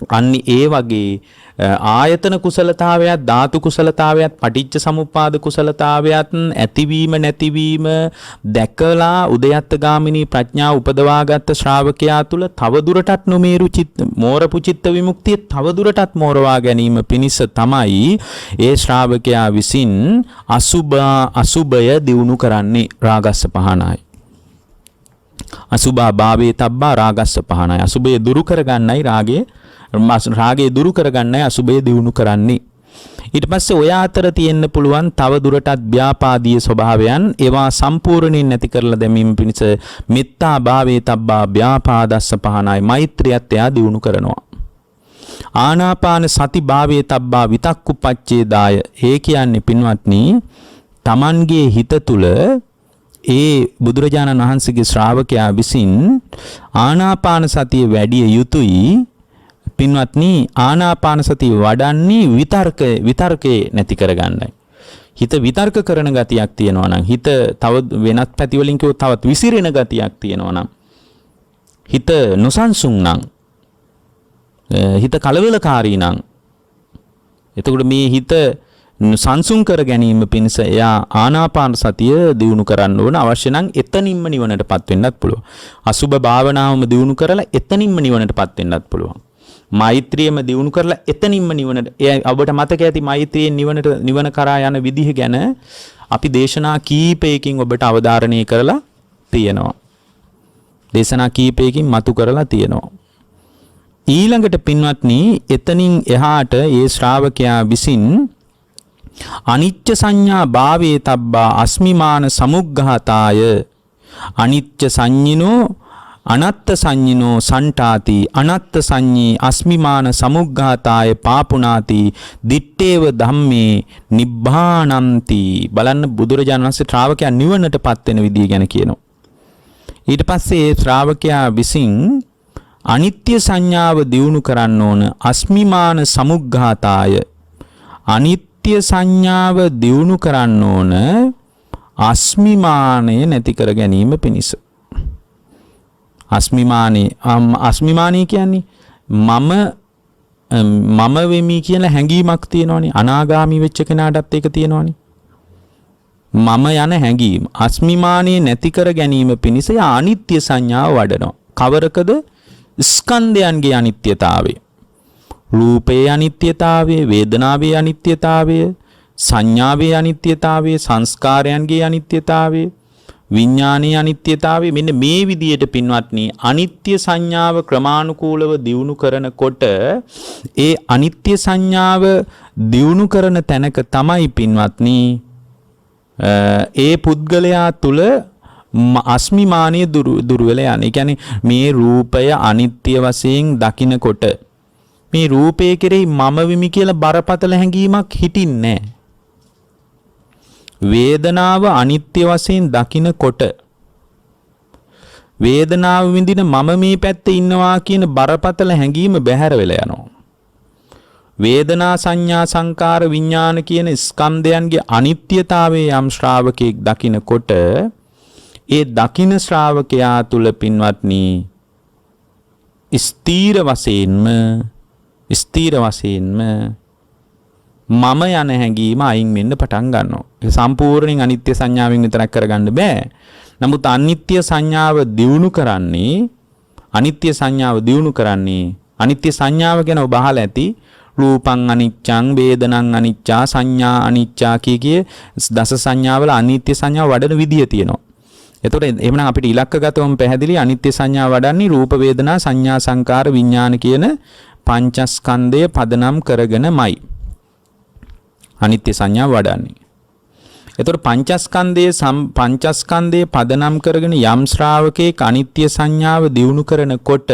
අන්න ඒ වගේ ආයතන කුසලතාවයත් ධාතු කුසලතාවයත් පටිච්ච සමුප්පාද කුසලතාවයත් ඇතිවීම නැතිවීම දැකලා උදයත්ගාමිනී ප්‍රඥාව උපදවාගත් ශ්‍රාවකයා තුල තවදුරටත් නොමේරු මෝරපු චිත්ත විමුක්තිය තවදුරටත් මෝරවා ගැනීම පිණිස තමයි ඒ ශ්‍රාවකයා විසින් අසුභය දියුණු කරන්නේ. රාගස්ස පහනයි අසුභා භාවේ තබ්බා රාගස්ස පහනයි. අසුභය දුරු කරගන්නයි රාගය දුරු කරගන්නයි අසුභය දියුණු කරන්නේ. ඊට පස්සේ ඔය අතර තියෙන්න පුළුවන් තව දුරටත් ව්‍යාපාදීය ස්වභාවයන් ඒවා සම්පූර්ණයෙන් නැති කරලා දැමීම පිණිස මෙත්තා භාවේ තබ්බා ව්‍යාපාදස්ස පහනයි මෛත්‍රියත් එයා දියුණු කරනවා. ආනාපාන සති භාවේ තබ්බා විතක්කුපච්චේදාය ඒ කියන්නේ පින්වත්නි Tamanගේ හිත තුල ඒ බුදුරජාණන් වහන්සේගේ ශ්‍රාවකයා විසින් ආනාපාන සතිය වැඩි යුතුයි. පින්වත්නි ආනාපාන සතිය වඩන්නේ විතර්කේ නැති කරගන්නයි. හිත විතර්ක කරන ගතියක් තියෙනවා නම් හිත තව වෙනත් පැති වලින් කිව්වොත් තවත් විසිරෙන ගතියක් තියෙනවා නම් හිත නොසන්සුන් නම් හිත කලබලකාරී නම් එතකොට මේ හිත සංසුන් කර ගැනීම පිණිස එයා ආනාපාන සතිය දියුණු කරන්න ඕන. අවශ්‍ය නම් එතනින්ම නිවනටපත් වෙන්නත් පුළුවන්. අසුබ භාවනාවම දියුණු කරලා එතනින්ම නිවනටපත් වෙන්නත් පුළුවන්. මෛත්‍රියම දියුණු කරලා එතනින්ම නිවනට ඔබට මතක ඇති මෛත්‍රියෙන් නිවන කරා යන විදිහ ගැන අපි දේශනා කීපයකින් ඔබට අවධාරණය කරලා තියෙනවා. දේශනා කීපයකින් මතු කරලා තියෙනවා. ඊළඟට පින්වත්නි එතනින් එහාට ඒ ශ්‍රාවකයා විසින් අනිච්ච සංඥා භාවේ තබ්බා අස්මිමාන සමුග්ඝාතාය අනිච්ච සංඤිනෝ අනත්ත සංඤිනෝ සන්ටාති අනත්ත සංඤී අස්මිමාන සමුග්ඝාතාය පාපුනාති දිත්තේව ධම්මේ නිබ්බානಂತಿ. බලන්න බුදුරජාණන් වහන්සේ ශ්‍රාවකයා නිවනටපත් වෙන විදිය ගැන කියනවා. ඊට පස්සේ ශ්‍රාවකයා විසින් අනිත්‍ය සංඥාව දියුණු කරන්න ඕන. අස්මිමාන සමුග්ඝාතාය අනිත්‍ය සංඥාව දියුණු කරන්න ඕන අස්මිමානය නැති කර ගැනීම පිණිස. අස්මිමානී කියන්නේ මම වෙමි කියලා හැඟීමක් තියෙනවනේ. අනාගාමී වෙච්ච කෙනාටත් ඒක තියෙනවනේ. මම යන හැඟීම අස්මිමානී නැති කර ගැනීම පිණිස අනිත්‍ය සංඥාව වඩනවා. කවරකද? ස්කන්ධයන්ගේ අනිත්‍යතාවය. රූපයේ අනිත්‍යතාවය, වේදනාවේ අනිත්‍යතාවය, සංඥාවේ අනිත්‍යතාවය, සංස්කාරයන්ගේ අනිත්‍යතාවය, විඥානීය අනිත්‍යතාවය. මෙන්න මේ විදියට පින්වත්නි අනිත්‍ය සංඥාව ක්‍රමානුකූලව දියුණු කරනකොට ඒ අනිත්‍ය සංඥාව දියුණු කරන තැනක තමයි පින්වත්නි ඒ පුද්ගලයා තුල අස්මිමානිය දුරු වෙලා යන්නේ. ඒ කියන්නේ මේ රූපය අනිත්‍ය වශයෙන් දකිනකොට මේ රූපය කෙරෙහි මම විමි කියලා බරපතල හැඟීමක් හිටින්නේ නැහැ. වේදනාව අනිත්‍ය වශයෙන් දකිනකොට වේදනාව විඳින මම මේ පැත්තේ ඉන්නවා කියන බරපතල හැඟීම බැහැර වෙලා යනවා. වේදනා සංඥා සංකාර විඥාන කියන ස්කන්ධයන්ගේ අනිත්‍යතාවයේ යම් ශ්‍රාවකෙක් දකිනකොට ඒ දකින ශ්‍රාවකයා තුල පින්වත්නි ස්ථීර වශයෙන්ම මම යන හැඟීම අයින් වෙන්න පටන් ගන්නවා. ඒක සම්පූර්ණයෙන් අනිත්‍ය සංඥාවෙන් විතරක් කරගන්න බෑ. නමුත් අනිත්‍ය සංඥාව දියුණු කරන්නේ අනිත්‍ය සංඥාව ගැන ඔබ අහලා ඇති. රූපං අනිච්චං, වේදනං අනිච්චා, සංඥා අනිච්චා කිය දස සංඥාවල අනිත්‍ය සංඥාව වඩන විදිය තියෙනවා. එතකොට එහෙමනම් අපිට ඉලක්කගතවම පැහැදිලි අනිත්‍ය සංඥාව වඩන්නේ රූප වේදනා සංඥා සංකාර විඥාන කියන පංචස්කන්ධය පදනම් කරගෙනමයි අනිත්‍ය සංඥාව වඩන්නේ. එතකොට පංචස්කන්ධයේ පදනම් කරගෙන යම් ශ්‍රාවකෙක් අනිත්‍ය සංඥාව දියුණු කරනකොට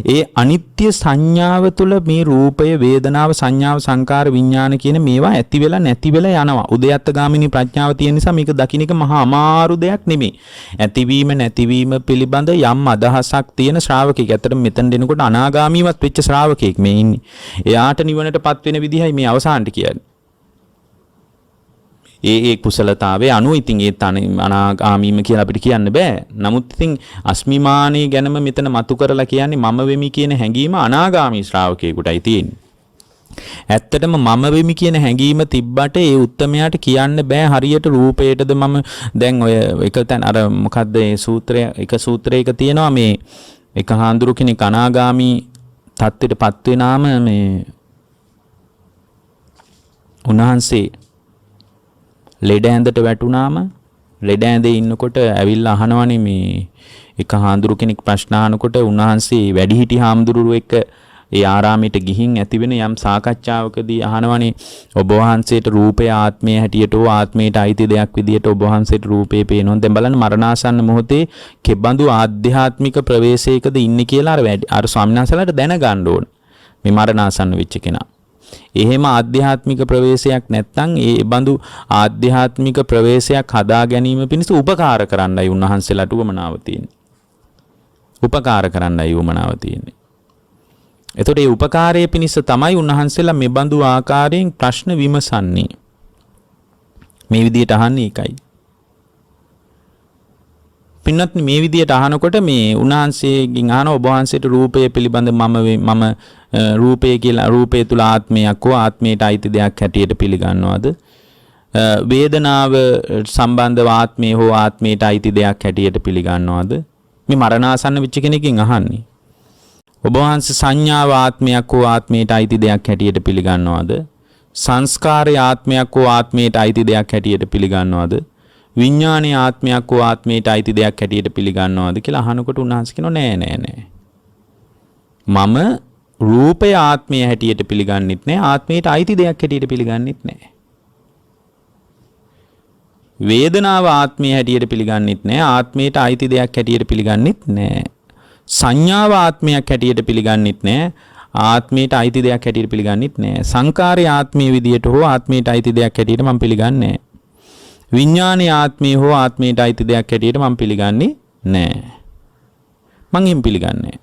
ඒ අනිත්‍ය සංඥාව තුළ මේ රූපය, වේදනාව, සංඥාව, සංකාර, විඥාන කියන මේවා ඇති වෙලා නැති වෙලා යනවා. උදයත්ගාමිනී ප්‍රඥාව තියෙන නිසා මේක දකින්න එක මහා අමාරු දෙයක් නෙමෙයි. ඇතිවීම නැතිවීම පිළිබඳ යම් අදහසක් තියෙන ශ්‍රාවකෙක්. ඇත්තට මෙතන දෙනකොට අනාගාමීවත් වෙච්ච ශ්‍රාවකෙක් මේ ඉන්නේ. එයාට නිවනටපත් වෙන විදිහයි මේ අවසානට කියන්නේ. ඒ කුසලතාවයේ අනුව ඉතින් ඒ අනාගාමීම කියලා අපිට කියන්න බෑ. නමුත් ඉතින් අස්මිමානී ගැනම මෙතන මතු කරලා කියන්නේ මම වෙමි කියන හැඟීම අනාගාමී ශ්‍රාවකයෙකුටයි තියෙන්නේ. ඇත්තටම මම වෙමි කියන හැඟීම තිබ්බට ඒ උත්තමයාට කියන්න බෑ හරියට රූපයටද මම දැන් ඔය එක තැන අර මොකද්ද ඒ සූත්‍රය එක සූත්‍රයක තියෙනවා මේ එක හාඳුරු කෙනෙක් අනාගාමී තත්ත්වයටපත් වෙනාම මේ උන්වහන්සේ ලෙඩ ඇඳට වැටුනාම ලෙඩ ඇඳේ ඉන්නකොට ඇවිල්ලා අහනවනේ මේ එක හාමුදුරු කෙනෙක් ප්‍රශ්න අහනකොට උන්වහන්සේ වැඩිහිටි හාමුදුරුවෝ එක්ක ඒ ආරාමයට ගිහින් ඇතිවෙන යම් සාකච්ඡාවකදී අහනවනේ ඔබ වහන්සේට රූපය ආත්මය හැටියට හෝ ආත්මයට අයිති දෙයක් විදියට ඔබ වහන්සේට රූපේ පේනවා. දැන් බලන්න මරණාසන්න මොහොතේ කෙබඳු ආධ්‍යාත්මික ප්‍රවේශයකද ඉන්නේ කියලා අර ස්වාමීන් වහන්සේලාට දැනගන්න ඕන මේ මරණාසන්න වෙච්ච කෙනා. එහෙම ආධ්‍යාත්මික ප්‍රවේශයක් නැත්නම් ඒ බඳු ආධ්‍යාත්මික ප්‍රවේශයක් හදා ගැනීම පිණිස උපකාර කරන්නයි උන්වහන්සේලාට උවමනාව තියෙන්නේ. උපකාර කරන්නයි උවමනාව තියෙන්නේ. එතකොට මේ උපකාරයේ පිණිස තමයි උන්වහන්සේලා මේ බඳු ආකාරයෙන් ප්‍රශ්න විමසන්නේ. මේ විදිහට අහන්නේ ඒකයි. පින්නත් මේ විදිහට අහනකොට මේ උන්වහන්සේගෙන් අහන ඔබ වහන්සේට රූපය පිළිබඳ මම රූපය කියලා රූපය තුල ආත්මයක් හෝ ආත්මයට අයිති දෙයක් හැටියට පිළිගන්නවද? වේදනාව සම්බන්ධව ආත්මය හෝ ආත්මයට අයිති දෙයක් හැටියට පිළිගන්නවද? මේ මරණාසන්න වෙච්ච කෙනකින් අහන්නේ. ඔබ වහන්සේ සංඥාව ආත්මයක් හෝ ආත්මයට අයිති දෙයක් හැටියට පිළිගන්නවද? සංස්කාරය ආත්මයක් හෝ ආත්මයට අයිති දෙයක් හැටියට පිළිගන්නවද? විඥානයේ ආත්මයක් හෝ ආත්මයට අයිති දෙයක් හැටියට පිළිගන්නවද කියලා අහනකොට උන්වහන්සේ කියනවා නෑ. මම රූපය ආත්මය හැටියට පිළිගන්නෙත් නෑ, ආත්මයට අයිති දෙයක් හැටියට පිළිගන්නෙත් නෑ. වේදනාව ආත්මය හැටියට පිළිගන්නෙත් නෑ, ආත්මයට අයිති දෙයක් හැටියට පිළිගන්නෙත් නෑ. සංඥාව ආත්මයක් හැටියට පිළිගන්නෙත් නෑ, ආත්මයට අයිති දෙයක් හැටියට පිළිගන්නෙත් නෑ. සංකාරය ආත්මීය විදියට හෝ ආත්මයට අයිති දෙයක් හැටියට මම පිළිගන්නේ නෑ. විඥානයේ ආත්මය හෝ ආත්මයට අයිති දෙයක් හැටියට මම පිළිගන්නේ නෑ. මං එහෙම පිළිගන්නේ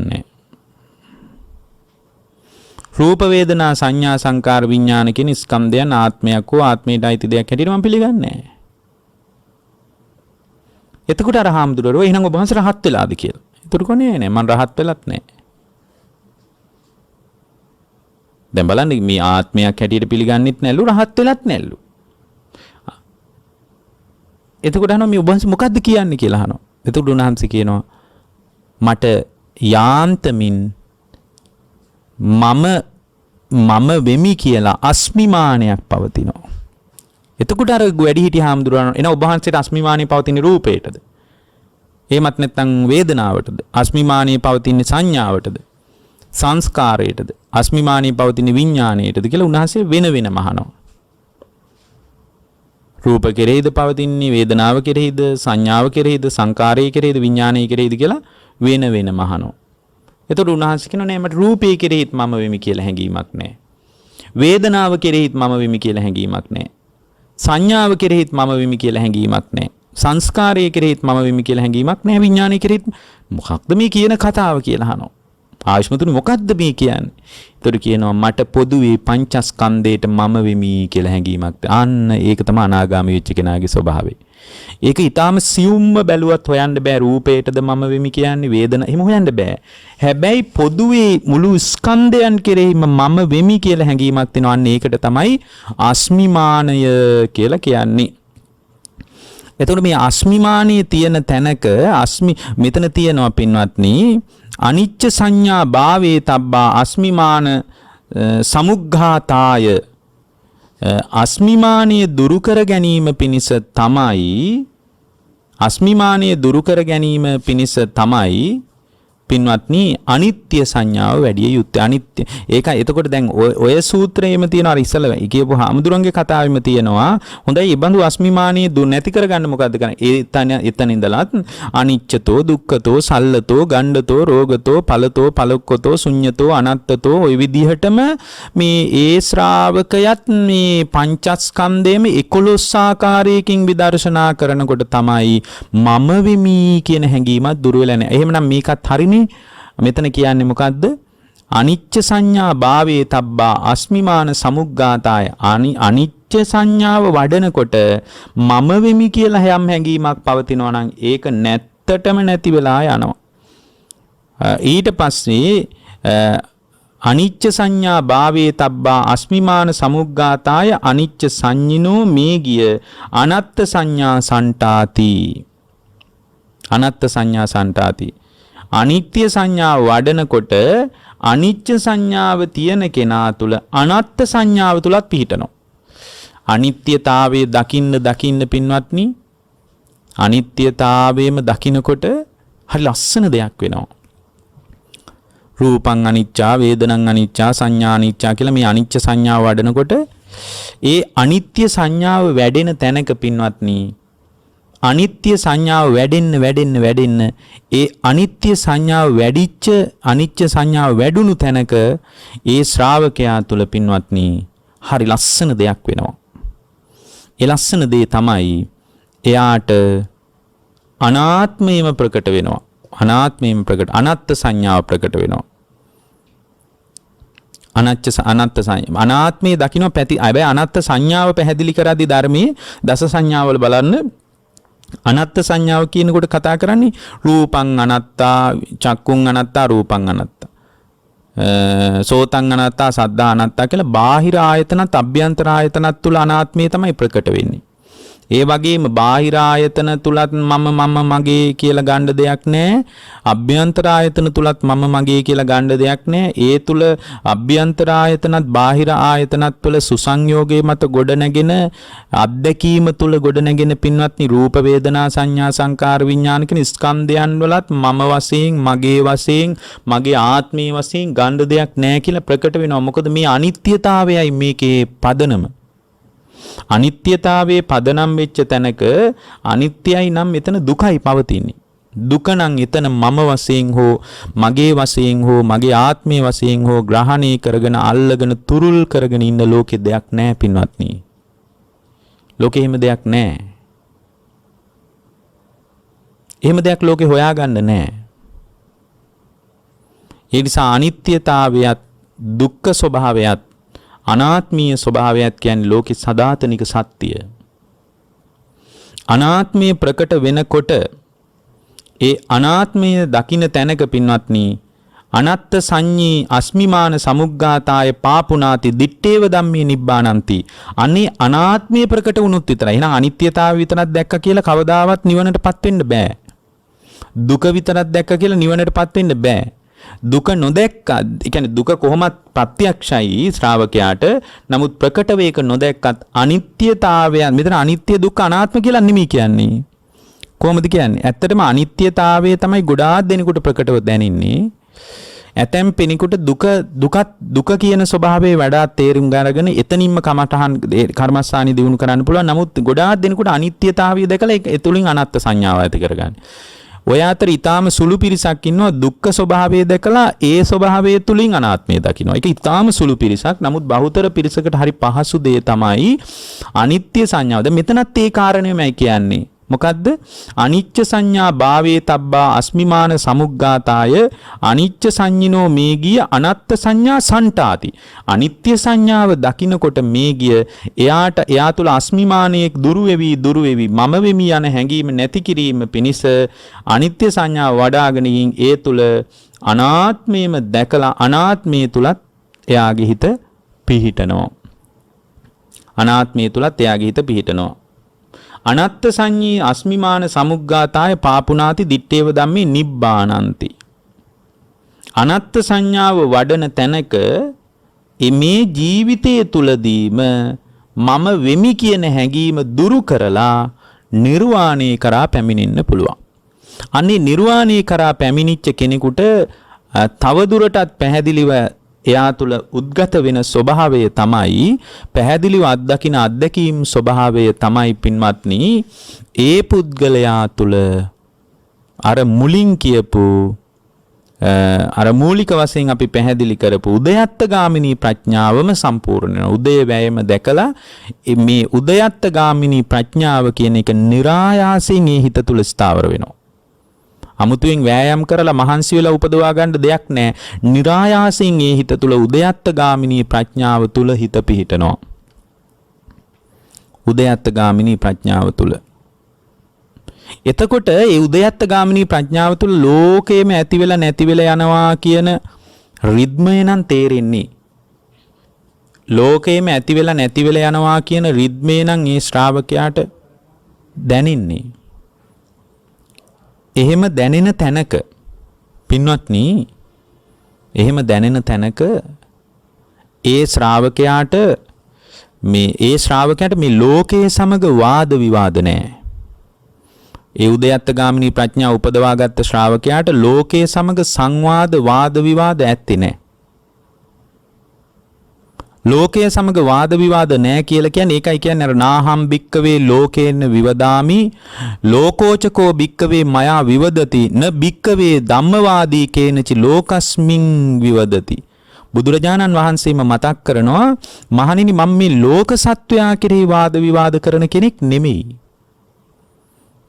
නෑ. රූප වේදනා සංඥා සංකාර විඥාන කියන ස්කන්ධයන් ආත්මයක් හෝ ආත්මයට අයිති දෙයක් හැටියට මම පිළිගන්නේ නෑ. එතකොට අර හාමුදුරුවෝ එහෙනම් ඔබ වහන්සේ රහත් වෙලාද කියලා. ඒතර කොනේ නෑ මම රහත් වෙලත් නෑ. දැන් බලන්න මේ ආත්මයක් හැටියට පිළිගන්නෙත් නැල්ලු රහත් වෙලත් නැල්ලු. එතකොට අහනවා මේ ඔබ වහන්සේ මොකද්ද කියන්නේ කියලා අහනවා. එතකොට උන්වහන්සේ කියනවා මට යාන්තමින් මම වෙමි කියලා අස්මිමානයක් පවතිනවා. එතකොට අර වැඩිහිටි හාමුදුරුවෝ එන ඔබ වහන්සේට අස්මිමානිය පවතින රූපයටද? එහෙමත් නැත්නම් වේදනාවටද? අස්මිමානිය පවතින සංඥාවටද? සංස්කාරයටද? අස්මිමානිය පවතින විඥාණයටද කියලා උන්වහන්සේ වෙන වෙනම අහනවා. රූප කෙරෙහිද පවතින්නේ, වේදනාව කෙරෙහිද, සංඥාව කෙරෙහිද, සංකාරය කෙරෙහිද, විඥාණය කෙරෙහිද කියලා වෙන වෙනම අහනවා. එතකොට උන්වහන්සේ කියනවා නෑ මට රූපය කෙරෙහිත් මම වෙමි කියලා හැඟීමක් නෑ. වේදනාව කෙරෙහිත් මම වෙමි කියලා හැඟීමක් නෑ. සංඥාව කෙරෙහිත් මම වෙමි කියලා හැඟීමක් නෑ. සංස්කාරය කෙරෙහිත් මම වෙමි කියලා හැඟීමක් නෑ. විඥානය කෙරෙහිත් මොකක්ද මේ කියන කතාව කියලා අහනවා. ආයුෂ්මතුනි මොකක්ද මේ කියන්නේ? ඒතර කියනවා මට පොදුවේ පංචස්කන්ධයට මම වෙමි කියලා හැඟීමක්. අන්න ඒක තමයි අනාගාමී වෙච්ච කෙනාගේ ස්වභාවය. ඒක ඊටාම සියුම්ම බැලුවත් හොයන්න බෑ රූපේටද මම වෙමි කියන්නේ වේදන එහෙම හොයන්න බෑ. හැබැයි පොදුවේ මුළු ස්කන්ධයන් කෙරෙහිම මම වෙමි කියලා හැඟීමක් තියෙනවා. අන්න ඒකට තමයි අස්මිමානය කියලා කියන්නේ. එතකොට මේ අස්මිමානයේ තියෙන තැනක මෙතන තියෙනවා පින්වත්නි අනිච්ච සංඥා භාවේ තබ්බා අස්මිමාන සමුග්ඝාතාය අස්මිමානයේ දුරු කර ගැනීම පිණිස තමයි පින්වත්නි අනිත්‍ය සංඥාව වැඩි යුත්තේ. අනිත්‍ය ඒක එතකොට දැන් ඔය සූත්‍රයේම තියෙන අර ඉස්සල කියපු හාමුදුරන්ගේ කතාවෙම තියෙනවා හොඳයි මේ බඳු අස්මිමානීය දුක් නැති කරගන්න මොකද්ද කරන්නේ? එතන ඉඳලත් අනිච්චතෝ දුක්ඛතෝ සල්ලතෝ ගණ්ඩතෝ රෝගතෝ ඵලතෝ පලක්කතෝ ශුඤ්ඤතෝ අනත්තතෝ ඔය විදිහටම මේ ඒ ශ්‍රාවකයත් මේ පංචස්කන්ධයේම 11 ආකාරයකින් විදර්ශනා කරනකොට තමයි මම වෙමි කියන හැඟීමත් දුර වෙලා නැහැ. එහෙමනම් මේකත් හරිනේ. මෙතන කියන්නේ මොකද්ද? අනිච්ච සංඥා භාවේ තබ්බා අස්මිමාන සමුග්ගාතාය. අනිච්ච සංඥාව වඩනකොට මම වෙමි කියලා යම් හැඟීමක් පවතිනවා නම් ඒක නැත්තටම නැති වෙලා යනවා. ඊට පස්සේ අනිච්ච සංඥා භාවේ තබ්බා අස්මිමාන සමුග්ගාතාය අනිච්ච සංඤිනෝ මේ ගිය අනත්ත් සංඥා සන්තාති. අනත්ත් සංඥා සන්තාති. අනිත්‍ය සංඥාව වඩනකොට අනිච්ච සංඥාව තියෙන කෙනා තුල අනත්ත් සංඥාව තුලත් පිහිටනවා. අනිත්‍යතාවයේ දකින්න පින්වත්නි අනිත්‍යතාවයේම දකින්නකොට හරි ලස්සන දෙයක් වෙනවා. රූපං අනිච්චා වේදනං අනිච්චා සංඥා අනිච්චා කියලා මේ අනිච්ච සංඥාව වඩනකොට ඒ අනිත්‍ය සංඥාව වැඩෙන තැනක පින්වත්නි අනිත්‍ය සංඥාව වැඩෙන්න ඒ අනිත්‍ය සංඥාව වැඩිච්ච අනිච්ච සංඥාව වැඩුණු තැනක ඒ ශ්‍රාවකයා තුල පින්වත්නි හරි ලස්සන දෙයක් වෙනවා. ඒ ලස්සන දේ තමයි එයාට අනාත්මයම ප්‍රකට වෙනවා. අනත්ත් සංඥාව ප්‍රකට වෙනවා. අනත්ත් සංඥා අනාත්මයේ දකින්න පැති හැබැයි අනත්ත් සංඥාව පැහැදිලි කරද්දී ධර්මයේ දස සංඥාවල බලන්න අනත්ත් සංඥාව කියනකොට කතා කරන්නේ රූපං අනත්තා චක්කුං අනත්තා රූපං අනත්තා සෝතං අනත්තා සද්දා අනත්තා කියලා බාහිර ආයතනත් අභ්‍යන්තර ආයතනත් තුල අනාත්මය තමයි ප්‍රකට වෙන්නේ. ඒ වගේම බාහිර ආයතන තුලත් මම මගේ කියලා ගන්න දෙයක් නැහැ. අභ්‍යන්තර ආයතන තුලත් මම මගේ කියලා ගන්න දෙයක් නැහැ. ඒ තුල අභ්‍යන්තර ආයතනත් බාහිර ආයතනත් තුල සුසංයෝගයේ මත ගොඩනැගෙන අත්දැකීම තුල ගොඩනැගෙන පින්වත්නි රූප වේදනා සංඥා සංකාර විඥාන කියන ස්කන්ධයන් වලත් මම වශයෙන් මගේ වශයෙන් මගේ ආත්මයේ වශයෙන් ගන්න දෙයක් නැහැ කියලා ප්‍රකට වෙනවා. මොකද මේ අනිත්‍යතාවයයි මේකේ පදනම. අනිත්‍යතාවයේ පදනම් වෙච්ච තැනක අනිත්‍යයි නම් මෙතන දුකයි පවතින්නේ. දුක නම් එතන මම වශයෙන් හෝ මගේ වශයෙන් හෝ මගේ ආත්මයේ වශයෙන් හෝ ග්‍රහණය කරගෙන අල්ලගෙන තුරුල් කරගෙන ඉන්න ලෝකේ දෙයක් නැහැ පින්වත්නි. ලෝකේ එහෙම දෙයක් නැහැ. එහෙම දෙයක් ලෝකේ හොයාගන්න නැහැ. ඒ නිසා අනිත්‍යතාවයත් දුක්ඛ ස්වභාවයත් අනාත්මීය ස්වභාවයත් කියන්නේ ලෝකේ සදාතනික සත්‍යය. අනාත්මය ප්‍රකට වෙනකොට ඒ අනාත්මය දකින්න තැනක පින්වත්නි අනත්ත් සංඤී අස්මිමාන සමුග්ගාතාය පාපුනාති දිත්තේව ධම්මේ නිබ්බානಂತಿ. අනේ අනාත්මය ප්‍රකට වුණොත් විතරයි. එහෙනම් අනිත්‍යතාවය විතරක් දැක්ක කියලා කවදාවත් නිවනටපත් වෙන්න බෑ. දුක විතරක් දැක්ක කියලා නිවනටපත් වෙන්න බෑ. දුක නොදැක්කත් ඒ කියන්නේ දුක කොහොමත් ප්‍රත්‍යක්ෂයි ශ්‍රාවකයාට. නමුත් ප්‍රකට වේක නොදැක්කත් අනිත්‍යතාවය මෙතන අනිත්‍ය දුක්ඛ අනාත්ම කියලා නෙමෙයි කියන්නේ. කොහොමද කියන්නේ? ඇත්තටම අනිත්‍යතාවය තමයි ගොඩාක් දෙනෙකුට ප්‍රකටව දැනෙන්නේ. ඇතැම් කෙනෙකුට දුක කියන ස්වභාවයේ වඩා තේරුම් ගන්නගෙන එතනින්ම කමඨහන් කර්මස්ථානි දිනු කරන්න පුළුවන්. නමුත් ගොඩාක් දෙනෙකුට අනිත්‍යතාවය දැකලා ඒ තුලින් අනාත්ම සංඥාව ඇති කරගන්න. ඔය අතර ඊටාම සුළු පිරිසක් ඉන්නවා දුක්ඛ ස්වභාවය දැකලා ඒ ස්වභාවය තුලින් අනාත්මය දකින්නවා. ඒක ඊටාම සුළු පිරිසක්. නමුත් බහුතර පිරිසකට හරි පහසු දේ තමයි අනිත්‍ය සංඥාව. දැන් මෙතනත් ඒ කාරණේමයි කියන්නේ. මොකද්ද? අනිච්ච සංඥා භාවේ තබ්බා අස්මිමාන සමුග්ගාතාය අනිච්ච සංඤිනෝ මේ ගිය අනත්ත් සංඥා සන්තාති. අනිත්‍ය සංඥාව දකින්නකොට මේ ගිය එයා තුල අස්මිමානයේ දුරු වෙවි මම වෙමි යන හැඟීම නැති කිරීම පිණිස අනිත්‍ය සංඥාව වඩාගෙන ඒ තුල අනාත්මයම දැකලා අනාත්මයේ තුලත් එයාගේ හිත පිහිටනවා. අනාත්මයේ තුලත් එයාගේ හිත පිහිටනවා. අනත්ත් සංඤී අස්මිමාන සමුග්ගාතාය පාපුනාති දිත්තේව ධම්මේ නිබ්බානಂತಿ. අනත්ත් සංඥාව වඩන තැනක මේ ජීවිතයේ තුලදීම මම වෙමි කියන හැඟීම දුරු කරලා නිර්වාණය කරා පැමිණෙන්න පුළුවන්. අනේ නිර්වාණය කරා පැමිණිච්ච කෙනෙකුට තවදුරටත් පැහැදිලිව එයා තුළ උද්ගත වෙන ස්වභාවය තමයි පැහැදිලිව අත්දකින අත්දැකීම් ස්වභාවය තමයි පින්වත්නි ඒ පුද්ගලයා තුළ අර මුලින් කියපු අර මූලික වශයෙන් අපි පැහැදිලි කරපු උදයත්ගාමිනී ප්‍රඥාවම සම්පූර්ණ වෙනවා. උදේ වෑයම දැකලා මේ උදයත්ගාමිනී ප්‍රඥාව කියන එක નિરાයාසයෙන් ඒ හිත තුල ස්ථාවර වෙනවා. අමුතුවෙන් වෑයම් කරලා මහන්සි වෙලා උපදවා ගන්න දෙයක් නැහැ. નિરાයාසයෙන් ඒ හිත තුල උදයත්ගාමිනී ප්‍රඥාව තුල හිත පිහිටනවා. උදයත්ගාමිනී ප්‍රඥාව තුල එතකොට ඒ උදයත්ගාමිනී ප්‍රඥාව තුළ ලෝකයේම ඇති වෙලා නැති වෙලා යනවා කියන රිද්මය නම් තේරෙන්නේ. ලෝකයේම ඇති වෙලා නැති වෙලා යනවා කියන රිද්මය නම් ඒ ශ්‍රාවකයාට දැනෙන්නේ. එහෙම දැනෙන තැනක පින්වත්නි එහෙම දැනෙන තැනක ඒ ශ්‍රාවකයාට මේ ලෝකයේ සමග වාද විවාද නැහැ. ඒ උදයත්ගාමිනී ප්‍රඥාව උපදවාගත්ත ශ්‍රාවකයාට ලෝකයේ සමග සංවාද වාද විවාද ඇත්තේ නැහැ. ලෝකයේ සමග වාද විවාද නැහැ කියලා කියන්නේ ඒකයි කියන්නේ අර නාහම් භික්කවේ ලෝකේන විවදාමි ලෝකෝචකෝ භික්කවේ මයා විවදති න භික්කවේ ධම්මවාදී කේනචි ලෝකස්මින් විවදති. බුදුරජාණන් වහන්සේම මතක් කරනවා මහණෙනි මම මේ ලෝක සත්වයා කෙරෙහි වාද විවාද කරන කෙනෙක් නෙමෙයි.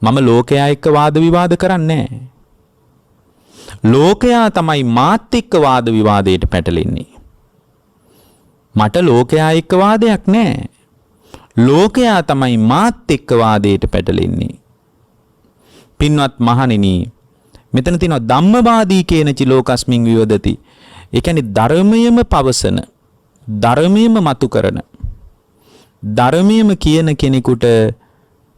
මම ලෝකයා එක්ක වාද විවාද කරන්නේ නැහැ. ලෝකයා තමයි මාත් එක්ක වාද විවාදයට පැටලෙන්නේ. මට ලෝකයා එක්ක වාදයක් නැහැ. ලෝකයා තමයි මාත් එක්ක වාදයට පැටලෙන්නේ. පින්වත් මහණෙනි මෙතන තියෙනවා ධම්මවාදී කේනචි ලෝකස්මින් විවදති. ඒ කියන්නේ ධර්මයේම පවසන, ධර්මයේම මතු කරන, ධර්මයේම කියන කෙනෙකුට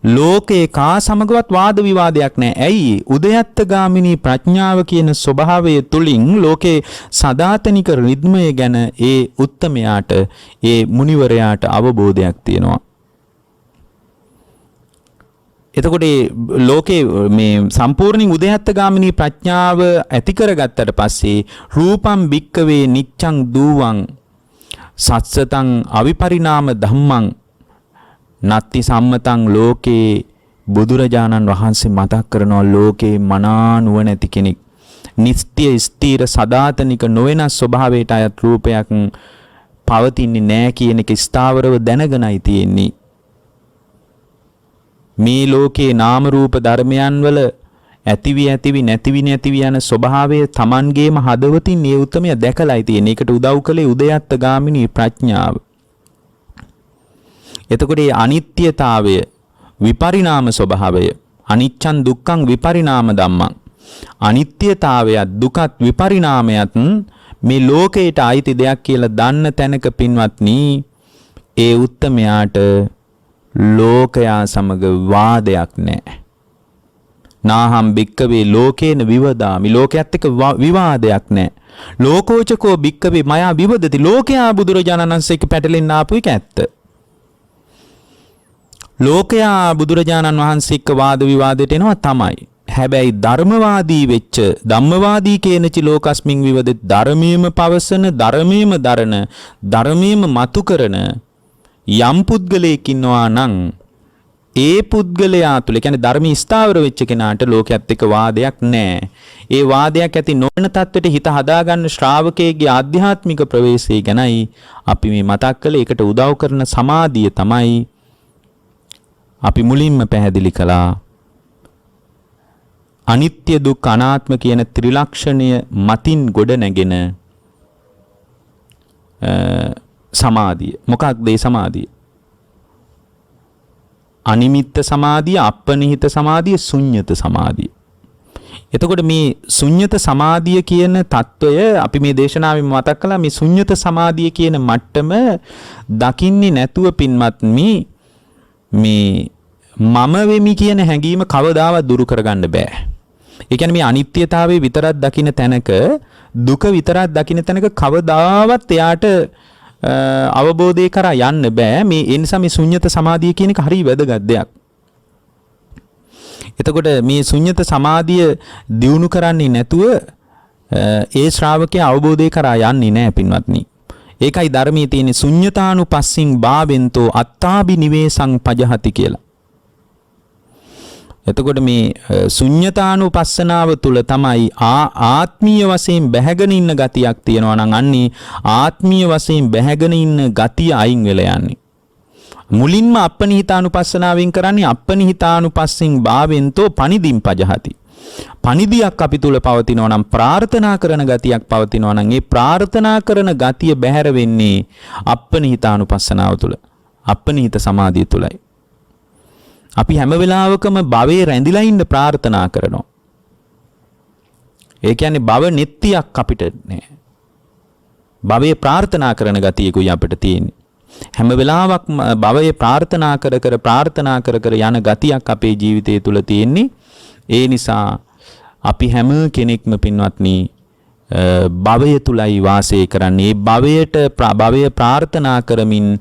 ලෝකේ කා සමගවත් වාද විවාදයක් නැහැ. ඇයි? උදයත්ගාමිනී ප්‍රඥාව කියන ස්වභාවය තුලින් ලෝකේ සදාතනික රිද්මය ගැන ඒ උත්තමයාට, ඒ මුනිවරයාට අවබෝධයක් තියෙනවා. එතකොට ලෝකේ මේ සම්පූර්ණින් උදයත්ගාමිනී ප්‍රඥාව ඇති කරගත්තට පස්සේ රූපම් භික්කවේ නිච්ඡං දූවං සත්සතං අවිපරිණාම ධම්මං නත්ති සම්මතං ලෝකේ බුදුරජාණන් වහන්සේ මතක් කරනවා ලෝකේ මනා නුවණැති කෙනෙක් නිත්‍ය ස්ථීර සදාතනික නොවෙනස් ස්වභාවයට අයත් රූපයක් පවතින්නේ නැහැ කියන එක ස්ථාවරව දැනගෙනයි තියෙන්නේ. මේ ලෝකේ නාම රූප ධර්මයන් වල ඇතිවි නැතිවි යන ස්වභාවය Tamanගේම හදවතින් මේ උත්මය දැකලායි තියෙන්නේ. ඒකට උදව් කළේ උදයත්ගාමිනී ප්‍රඥාව. එතකොට මේ අනිත්‍යතාවය විපරිණාම ස්වභාවය අනිච්ඡං දුක්ඛං විපරිණාම ධම්මං අනිත්‍යතාවයත් දුකත් විපරිණාමයත් මේ ලෝකයට අයිති දෙයක් කියලා දන්න තැනක පින්වත්නි ඒ උත්තමයාට ලෝකයා සමග වාදයක් නැහැ. නාහම් භික්කවේ ලෝකේන විවදාමි ලෝකයේත් එක්ක විවාදයක් නැහැ. ලෝකෝචකෝ භික්කවේ මයා විවදති ලෝකයා බුදුරජාණන් වහන්සේ එක්ක පැටලෙන්න ආපු එක ඇත්ත. ලෝකයා බුදුරජාණන් වහන්සේ එක්ක වාද විවාදයට එනවා තමයි. හැබැයි ධර්මවාදී වෙච්ච ධම්මවාදී කේනචි ලෝකස්මින් විවදෙත් ධර්මයේම පවසන ධර්මයේම දරන ධර්මයේම මතු කරන යම් පුද්ගලයෙක් ඉන්නවා නම් ඒ පුද්ගලයා තුළ කියන්නේ ධර්මී ස්ථාවර වෙච්ච කෙනාට ලෝකයේත් එක්ක වාදයක් නැහැ. ඒ වාදයක් ඇති නොවන තත්වෙට හිත හදාගන්න ශ්‍රාවකයෙක්ගේ ආධ්‍යාත්මික ප්‍රවේශය ගැනයි අපි මේ මතක් කළේ. ඒකට උදව් කරන සමාධිය තමයි අපි මුලින්ම පැහැදිලි කළා. අනිත්‍ය දුක් අනාත්ම කියන ත්‍රිලක්ෂණය මතින් ගොඩ නැගෙන සමාධිය. මොකක්ද මේ සමාධිය? අනිමිත්ත සමාධිය, අපනිහිත සමාධිය, ශුන්්‍යත සමාධිය. එතකොට මේ ශුන්්‍යත සමාධිය කියන తত্ত্বය අපි මේ දේශනාවෙන් මතක් කළා. මේ ශුන්්‍යත සමාධිය කියන මට්ටම දකින්නේ නැතුව පින්වත්නි මේ මම වෙමි කියන හැඟීම කවදාවත් දුරු කරගන්න බෑ. ඒ කියන්නේ මේ අනිත්‍යතාවය විතරක් දකින්න තැනක, දුක විතරක් දකින්න තැනක කවදාවත් එයාට අවබෝධය කරා යන්න බෑ. මේ ඒ නිසා මේ ශුන්්‍යත සමාධිය කියන එක හරිය වැදගත් දෙයක්. එතකොට මේ ශුන්්‍යත සමාධිය දියුණු කරන්නේ නැතුව ඒ ශ්‍රාවකයා අවබෝධය කරා යන්නේ නැහැ පින්වත්නි. ඒකයි ධර්මයේ තියෙන ශුන්්‍යතානුපස්සින් භාවෙන්තෝ අත්තාබි නිවේසං පජහති කියලා. එතකොට මේ ශුන්්‍යතානුපස්සනාව තුළ තමයි ආත්මීය වශයෙන් බැහැගෙන ඉන්න ගතියක් තියෙනවා නම් අන්නේ ආත්මීය වශයෙන් බැහැගෙන ඉන්න ගතිය අයින් වෙලා යන්නේ. මුලින්ම අප්පනිහිතානුපස්සනාවෙන් කරන්නේ අප්පනිහිතානුපස්සින් භාවෙන්තෝ පනිදින් පජහති. පනිදියක් අපි තුල පවතිනවා නම් ප්‍රාර්ථනා කරන ගතියක් පවතිනවා නම් ඒ ප්‍රාර්ථනා කරන ගතිය බැහැර වෙන්නේ අප්පනිහිතානුපස්සනාව තුල. අප්පනිහිත සමාධිය තුලයි. අපි හැම වෙලාවකම භවයේ රැඳිලා ඉන්න ප්‍රාර්ථනා කරනවා. ඒ කියන්නේ භව නිට්ටියක් අපිට නෑ. භවයේ ප්‍රාර්ථනා කරන ගතියකුයි අපිට තියෙන්නේ. හැම වෙලාවකම භවයේ ප්‍රාර්ථනා කර යන ගතියක් අපේ ජීවිතය තුල තියෙන්නේ. ඒ නිසා අපි හැම කෙනෙක්ම පින්වත්නි භවය තුලයි වාසය කරන්නේ. භවය ප්‍රාර්ථනා කරමින්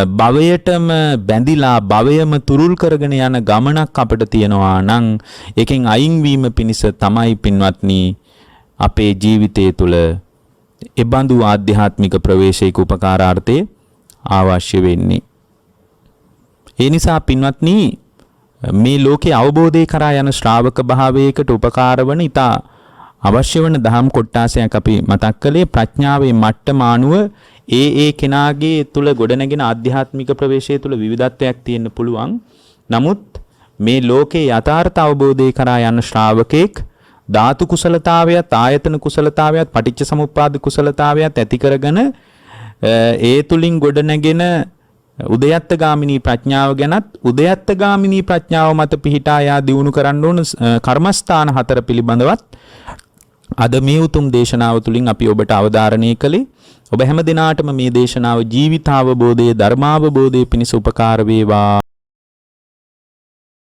භවයටම බැඳිලා භවයම තුරුල් කරගෙන යන ගමනක් අපිට තියෙනවා නම් ඒකෙන් අයින් වීම පිණිස තමයි පින්වත්නි අපේ ජීවිතය තුල ඒ බඳු ආධ්‍යාත්මික ප්‍රවේශයක උපකාරාර්ථේ අවශ්‍ය වෙන්නේ. ඒ නිසා පින්වත්නි මේ ලෝකේ අවබෝධය කරා යන ශ්‍රාවක භාවයකට උපකාර වන ඉතා අවශ්‍ය වන දහම් කොටාසයක් අපි මතක් කළේ ප්‍රඥාවේ මට්ටම අනුව ඒ කෙනාගේ තුල ගොඩනැගෙන ආධ්‍යාත්මික ප්‍රවේශය තුල විවිධත්වයක් තියෙන්න පුළුවන්. නමුත් මේ ලෝකේ යථාර්ථ අවබෝධය කරා යන ශ්‍රාවකෙක් ධාතු කුසලතාවයත් ආයතන කුසලතාවයත් පටිච්ච සමුප්පාද කුසලතාවයත් ඇති කරගෙන ඒ තුලින් ගොඩනැගෙන උදයත්තගාමිනී ප්‍රඥාව ගැනත් උදයත්තගාමිනී ප්‍රඥාව මත පිහිටා යා දියුණු කරන්න ඕන කර්මස්ථාන 4 පිළිබඳවත් අද මේ උතුම් දේශනාව තුලින් අපි ඔබට අවධාරණය කළේ. ඔබ හැම දිනාටම මේ දේශනාව ජීවිතාවබෝධයේ ධර්මාවබෝධයේ පිණිස උපකාර වේවා.